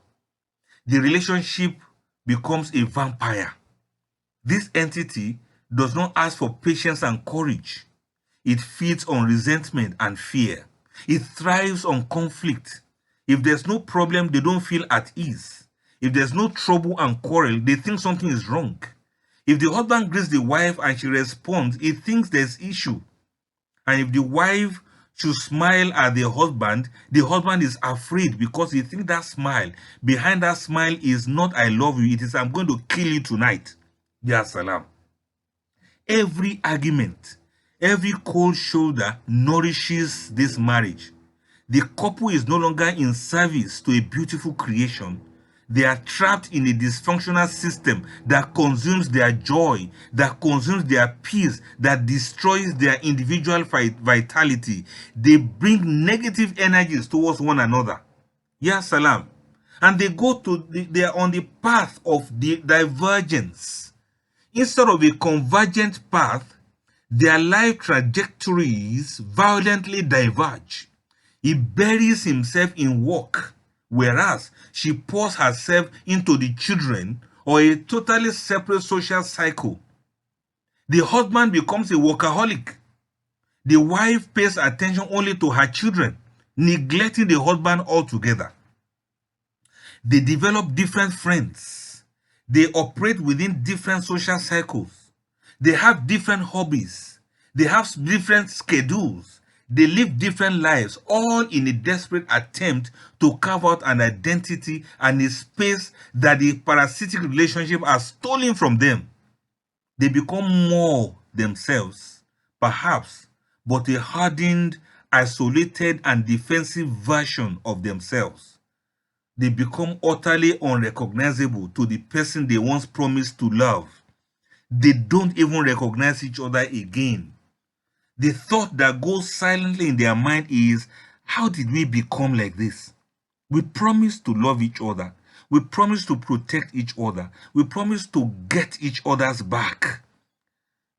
The relationship becomes a vampire. This entity does not ask for patience and courage. It feeds on resentment and fear. It thrives on conflict. If there's no problem, they don't feel at ease. If there's no trouble and quarrel, they think something is wrong. If the husband greets the wife and she responds, he thinks there's issue. And if the wife should smile at the husband is afraid because he thinks that smile, behind that smile is not I love you, it is I'm going to kill you tonight. Ya salam. Every argument, every cold shoulder nourishes this marriage. The couple is no longer in service to a beautiful creation. They are trapped in a dysfunctional system that consumes their joy, that consumes their peace, that destroys their individual vitality. They bring negative energies towards one another. Ya salam. And they they are on the path of the divergence. Instead of a convergent path, their life trajectories violently diverge. He buries himself in work, whereas she pours herself into the children, or a totally separate social cycle. The husband becomes a workaholic. The wife pays attention only to her children, neglecting the husband altogether. They develop different friends. They operate within different social cycles. They have different hobbies. They have different schedules. They live different lives, all in a desperate attempt to carve out an identity and a space that the parasitic relationship has stolen from them. They become more themselves, perhaps, but a hardened, isolated, and defensive version of themselves. They become utterly unrecognizable to the person they once promised to love. They don't even recognize each other again. The thought that goes silently in their mind is, how did we become like this? We promised to love each other. We promised to protect each other. We promised to get each other's back.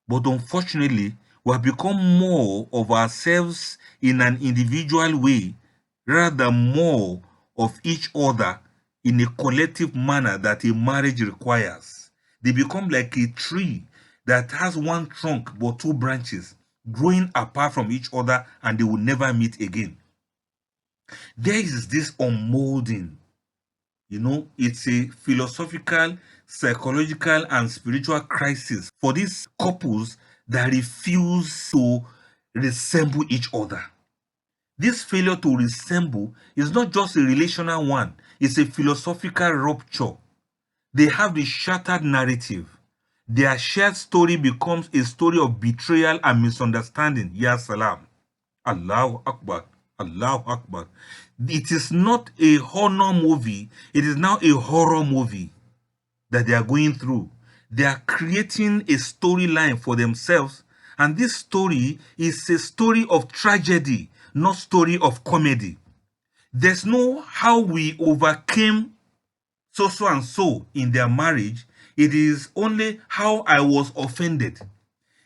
But unfortunately, we have become more of ourselves in an individual way rather than more of each other in a collective manner that a marriage requires. They become like a tree that has one trunk but two branches growing apart from each other, and they will never meet again. There is this unmolding. It's a philosophical, psychological, and spiritual crisis for these couples that refuse to resemble each other. This failure to resemble is not just a relational one, it's a philosophical rupture. They have the shattered narrative. Their shared story becomes a story of betrayal and misunderstanding. Ya salam. Allahu Akbar. Allahu Akbar. It is not a honor movie, it is now a horror movie that they are going through. They are creating a storyline for themselves, and this story is a story of tragedy, not story of comedy. There's no how we overcame so and so in their marriage. It is only how I was offended.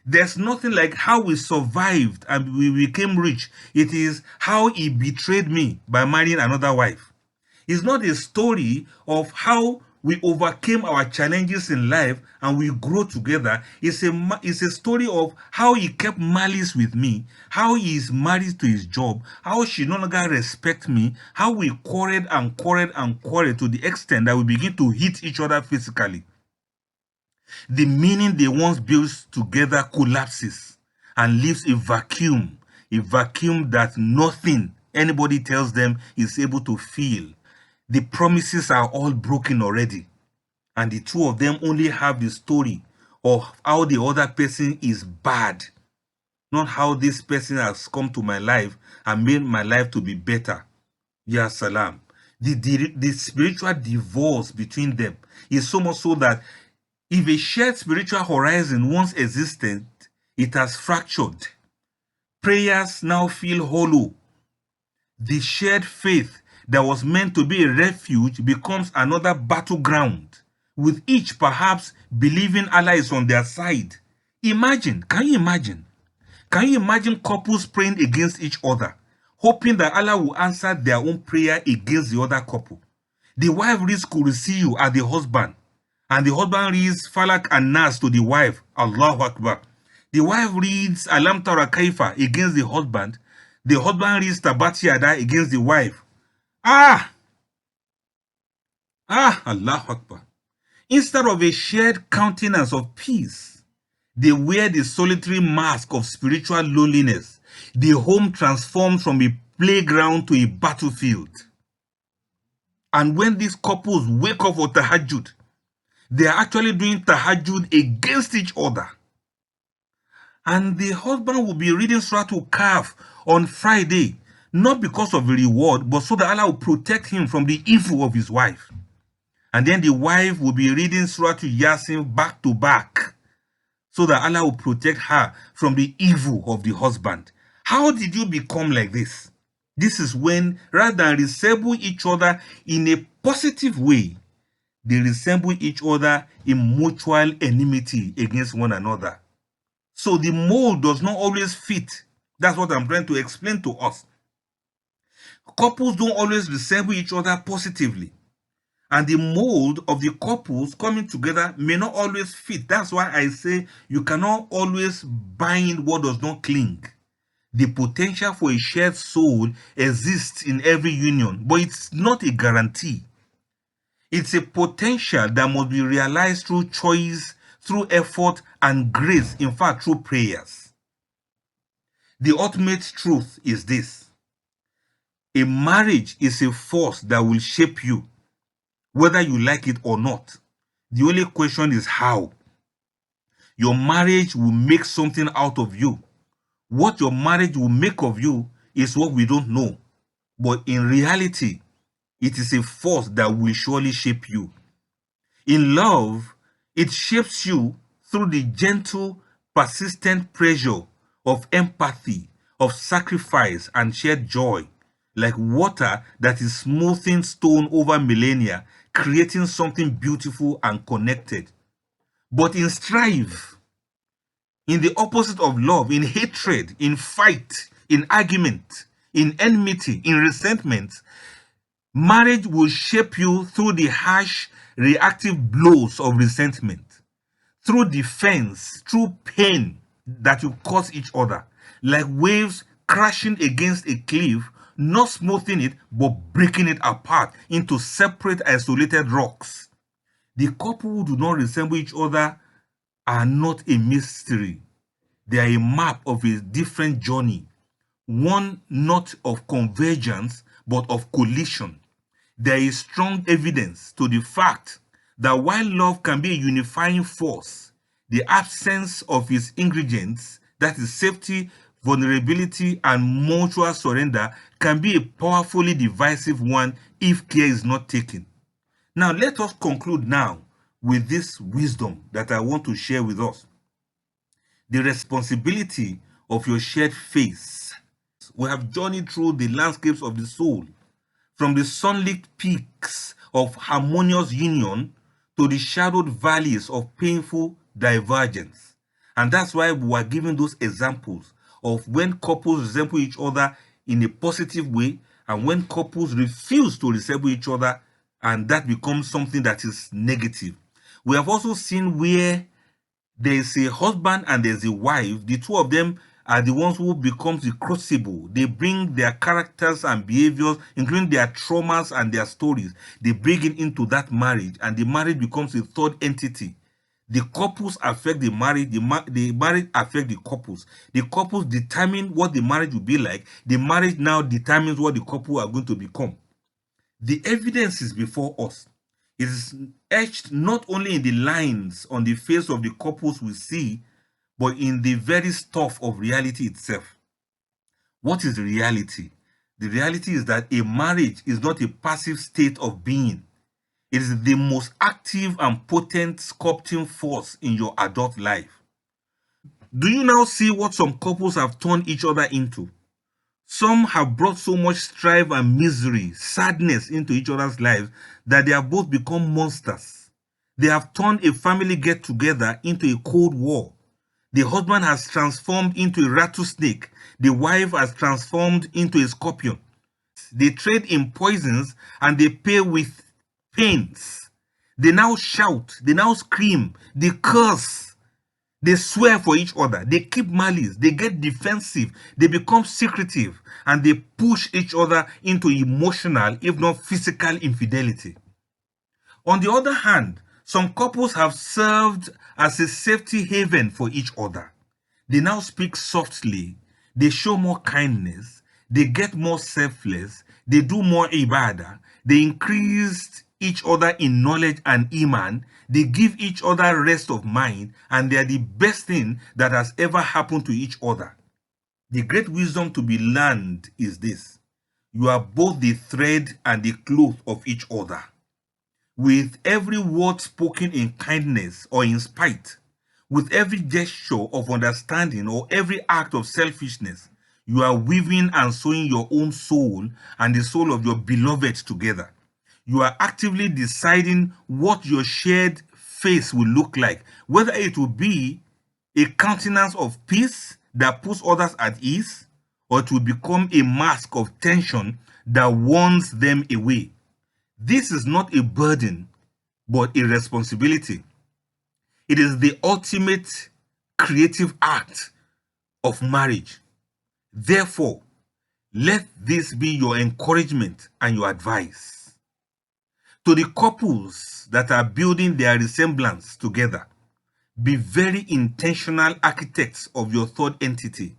There's nothing like how we survived and we became rich. It is how he betrayed me by marrying another wife. It's not a story of how we overcame our challenges in life, and we grow together. It's a story of how he kept malice with me, how he is married to his job, how she no longer respects me, how we quarreled and quarreled and quarreled to the extent that we begin to hit each other physically. The meaning they once built together collapses and leaves a vacuum that nothing anybody tells them is able to fill. The promises are all broken already, and the two of them only have the story of how the other person is bad, not how this person has come to my life and made my life to be better. Ya salam. The spiritual divorce between them is so much so that if a shared spiritual horizon once existed, it has fractured. Prayers now feel hollow. The shared faith that was meant to be a refuge becomes another battleground, with each perhaps believing Allah is on their side. Imagine, can you imagine? Can you imagine couples praying against each other, hoping that Allah will answer their own prayer against the other couple? The wife reads Kursiyu at the husband, and the husband reads Falak and Nas to the wife. Allahu Akbar. The wife reads Alam Tara Kaifa against the husband reads Tabati Yada against the wife. Allah Akbar. Instead of a shared countenance of peace, they wear the solitary mask of spiritual loneliness. The home transforms from a playground to a battlefield. And when these couples wake up for tahajjud, they are actually doing tahajjud against each other. And the husband will be reading Surah Al-Kahf on Friday, not because of the reward, but so that Allah will protect him from the evil of his wife. And then the wife will be reading Surah Yasin back to back, so that Allah will protect her from the evil of the husband. How did you become like this? This is when, rather than resemble each other in a positive way, they resemble each other in mutual enmity against one another. So the mold does not always fit. That's what I'm trying to explain to us. Couples don't always resemble each other positively. And the mold of the couples coming together may not always fit. That's why I say you cannot always bind what does not cling. The potential for a shared soul exists in every union, but it's not a guarantee. It's a potential that must be realized through choice, through effort and grace, in fact, through prayers. The ultimate truth is this: a marriage is a force that will shape you, whether you like it or not. The only question is how. Your marriage will make something out of you. What your marriage will make of you is what we don't know. But in reality, it is a force that will surely shape you. In love, it shapes you through the gentle, persistent pressure of empathy, of sacrifice and shared joy, like water that is smoothing stone over millennia, creating something beautiful and connected. But in strife, in the opposite of love, in hatred, in fight, in argument, in enmity, in resentment, marriage will shape you through the harsh, reactive blows of resentment, through defense, through pain that you cause each other, like waves crashing against a cliff, not smoothing it, but breaking it apart into separate, isolated rocks. The couple who do not resemble each other are not a mystery. They are a map of a different journey, one not of convergence, but of collision. There is strong evidence to the fact that while love can be a unifying force, the absence of its ingredients, that is safety, vulnerability, and mutual surrender, can be a powerfully divisive one if care is not taken. Now, let us conclude now with this wisdom that I want to share with us. The responsibility of your shared face. We have journeyed through the landscapes of the soul, from the sunlit peaks of harmonious union to the shadowed valleys of painful divergence. And that's why we are giving those examples of when couples resemble each other in a positive way and when couples refuse to resemble each other and that becomes something that is negative. We have also seen where there's a husband and there's a wife. The two of them are the ones who becomes the crucible. They bring their characters and behaviors, including their traumas and their stories. They bring it into that marriage, and the marriage becomes a third entity. The couples affect the marriage, the marriage affect the couples. The couples determine what the marriage will be like. The marriage now determines what the couple are going to become. The evidence is before us. It is etched not only in the lines on the face of the couples we see, but in the very stuff of reality itself. What is reality? The reality is that a marriage is not a passive state of being. It is the most active and potent sculpting force in your adult life. Do you now see what some couples have turned each other into? Some have brought so much strife and misery, sadness into each other's lives that they have both become monsters. They have turned a family get-together into a cold war. The husband has transformed into a rattlesnake. The wife has transformed into a scorpion. They trade in poisons and they pay with pains. They now shout, they now scream, they curse. They swear for each other. They keep malice. They get defensive. They become secretive. And they push each other into emotional, if not physical, infidelity. On the other hand, some couples have served as a safety haven for each other. They now speak softly. They show more kindness. They get more selfless. They do more ibadah. They increase each other in knowledge and iman. They give each other rest of mind, and they are the best thing that has ever happened to each other. The great wisdom to be learned is this: you are both the thread and the cloth of each other. With every word spoken in kindness or in spite, with every gesture of understanding or every act of selfishness, you are weaving and sewing your own soul and the soul of your beloved together. You are actively deciding what your shared face will look like, whether it will be a countenance of peace that puts others at ease, or it will become a mask of tension that warns them away. This is not a burden, but a responsibility. It is the ultimate creative act of marriage. Therefore, let this be your encouragement and your advice. To the couples that are building their resemblance together, be very intentional architects of your third entity.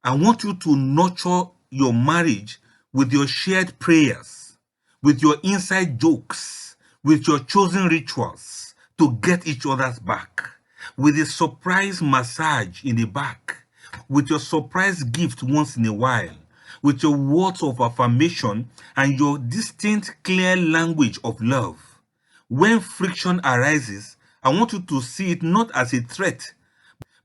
I want you to nurture your marriage with your shared prayers, with your inside jokes, with your chosen rituals to get each other's back, with a surprise massage in the back, with your surprise gift once in a while, with your words of affirmation and your distinct, clear language of love. When friction arises, I want you to see it not as a threat,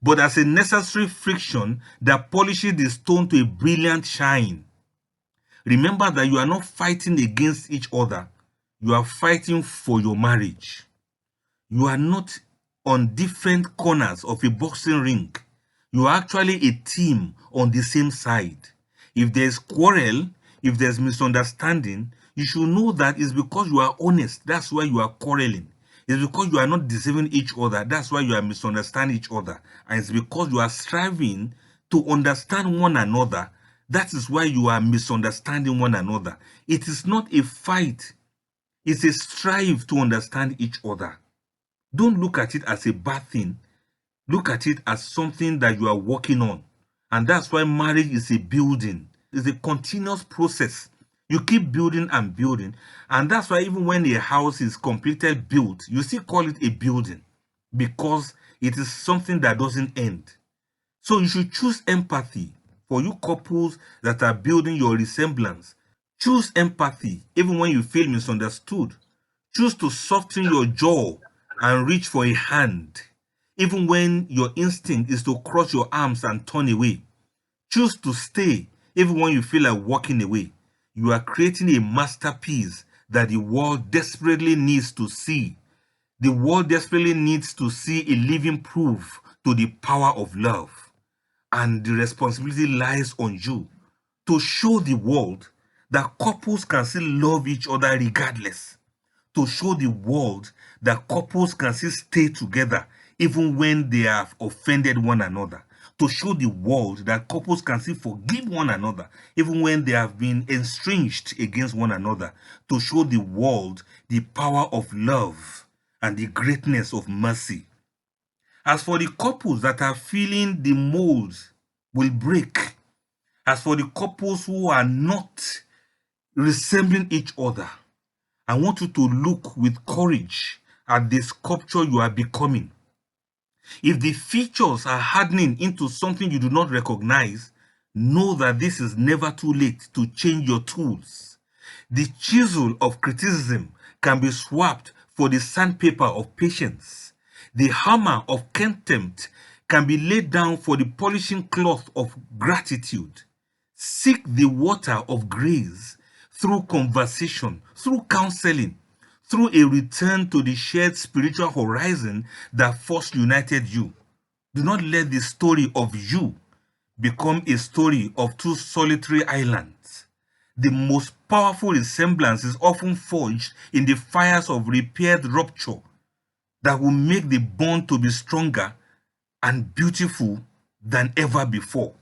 but as a necessary friction that polishes the stone to a brilliant shine. Remember that you are not fighting against each other. You are fighting for your marriage. You are not on different corners of a boxing ring. You are actually a team on the same side. If there's quarrel, if there's misunderstanding, you should know that it's because you are honest. That's why you are quarreling. It's because you are not deceiving each other. That's why you are misunderstanding each other. And it's because you are striving to understand one another. That is why you are misunderstanding one another. It is not a fight. It's a strive to understand each other. Don't look at it as a bad thing. Look at it as something that you are working on. And that's why marriage is a building. It's a continuous process. You keep building and building. And that's why even when a house is completed, built, you still call it a building, because it is something that doesn't end. So you should choose empathy. For you couples that are building your resemblance, choose empathy even when you feel misunderstood. Choose to soften your jaw and reach for a hand, even when your instinct is to cross your arms and turn away. Choose to stay, even when you feel like walking away. You are creating a masterpiece that the world desperately needs to see. The world desperately needs to see a living proof to the power of love. And the responsibility lies on you to show the world that couples can still love each other regardless, to show the world that couples can still stay together even when they have offended one another, to show the world that couples can still forgive one another even when they have been estranged against one another, to show the world the power of love and the greatness of mercy. As for the couples that are feeling the molds will break, as for the couples who are not resembling each other, I want you to look with courage at the sculpture you are becoming. If the features are hardening into something you do not recognize, know that this is never too late to change your tools. The chisel of criticism can be swapped for the sandpaper of patience. The hammer of contempt can be laid down for the polishing cloth of gratitude. Seek the water of grace through conversation, through counseling, through a return to the shared spiritual horizon that first united you. Do not let the story of you become a story of two solitary islands. The most powerful resemblance is often forged in the fires of repaired rupture that will make the bond to be stronger and beautiful than ever before.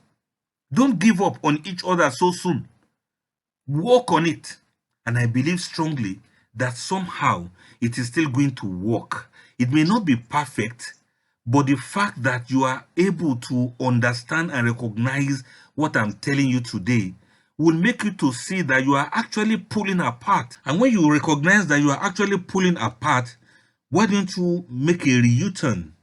Don't give up on each other so soon. Work on it. And I believe strongly that somehow it is still going to work. It may not be perfect, but the fact that you are able to understand and recognize what I'm telling you today will make you to see that you are actually pulling apart. And when you recognize that you are actually pulling apart, why don't you make a U-turn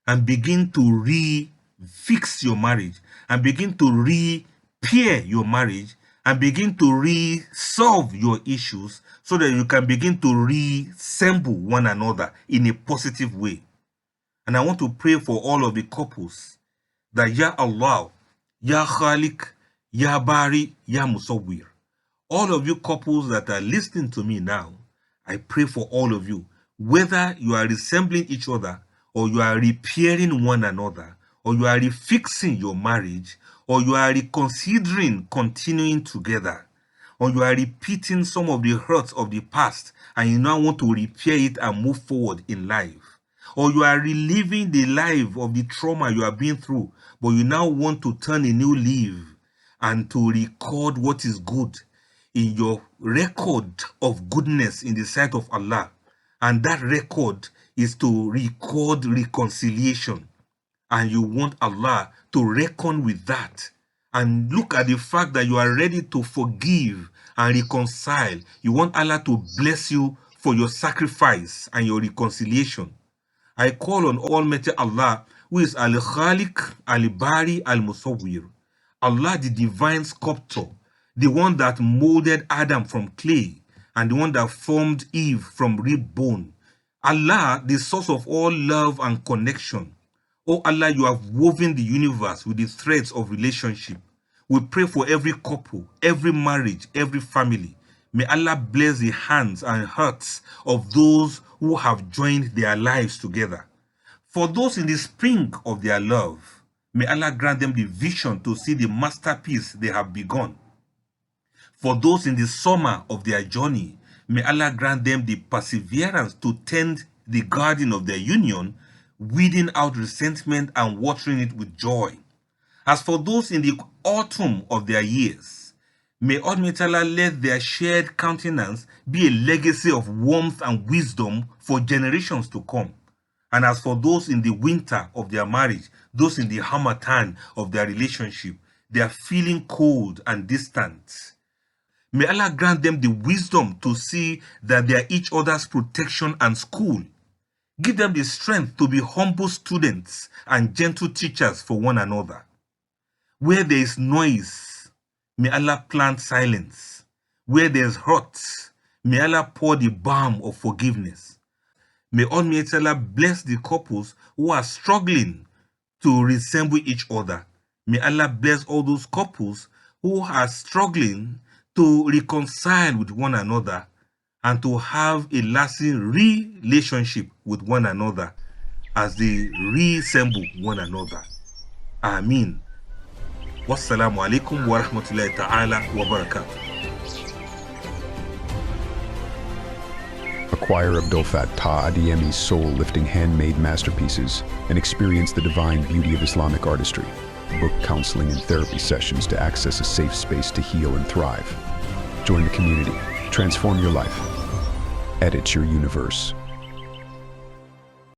and begin to re-fix your marriage and begin to repair your marriage and begin to resolve your issues so that you can begin to resemble one another in a positive way. And I want to pray for all of the couples that Ya Allah, Ya Khalik, Ya Bari, Ya Musawwir. All of you couples that are listening to me now, I pray for all of you, whether you are resembling each other or you are repairing one another, or you are refixing your marriage, or you are reconsidering continuing together, or you are repeating some of the hurts of the past and you now want to repair it and move forward in life, or you are reliving the life of the trauma you have been through, but you now want to turn a new leaf and to record what is good in your record of goodness in the sight of Allah. And that record is to record reconciliation. And you want Allah to reckon with that. And look at the fact that you are ready to forgive and reconcile. You want Allah to bless you for your sacrifice and your reconciliation. I call on Almighty Allah, who is Al-Khaliq, Al-Bari, Al-Musawwir. Allah, the divine sculptor, the one that molded Adam from clay and the one that formed Eve from rib bone. Allah, the source of all love and connection. Oh Allah, you have woven the universe with the threads of relationship. We pray for every couple, every marriage, every family. May Allah bless the hands and hearts of those who have joined their lives together. For those in the spring of their love, may Allah grant them the vision to see the masterpiece they have begun. For those in the summer of their journey, may Allah grant them the perseverance to tend the garden of their union, weeding out resentment and watering it with joy. As for those in the autumn of their years, may Almighty Allah let their shared countenance be a legacy of warmth and wisdom for generations to come. And as for those in the winter of their marriage, those in the harmattan of their relationship, they are feeling cold and distant. May Allah grant them the wisdom to see that they are each other's protection and school. Give them the strength to be humble students and gentle teachers for one another. Where there is noise, may Allah plant silence. Where there is hurt, may Allah pour the balm of forgiveness. May Almighty Allah bless the couples who are struggling to resemble each other. May Allah bless all those couples who are struggling to reconcile with one another and to have a lasting relationship with one another as they resemble one another. Ameen. Wassalamu alaikum wa rahmatullahi ta'ala wa barakatuh. Acquire Abdul Fattah Adiyemi's soul-lifting handmade masterpieces and experience the divine beauty of Islamic artistry. Book counseling and therapy sessions to access a safe space to heal and thrive. Join the community. Transform your life. Edit your universe.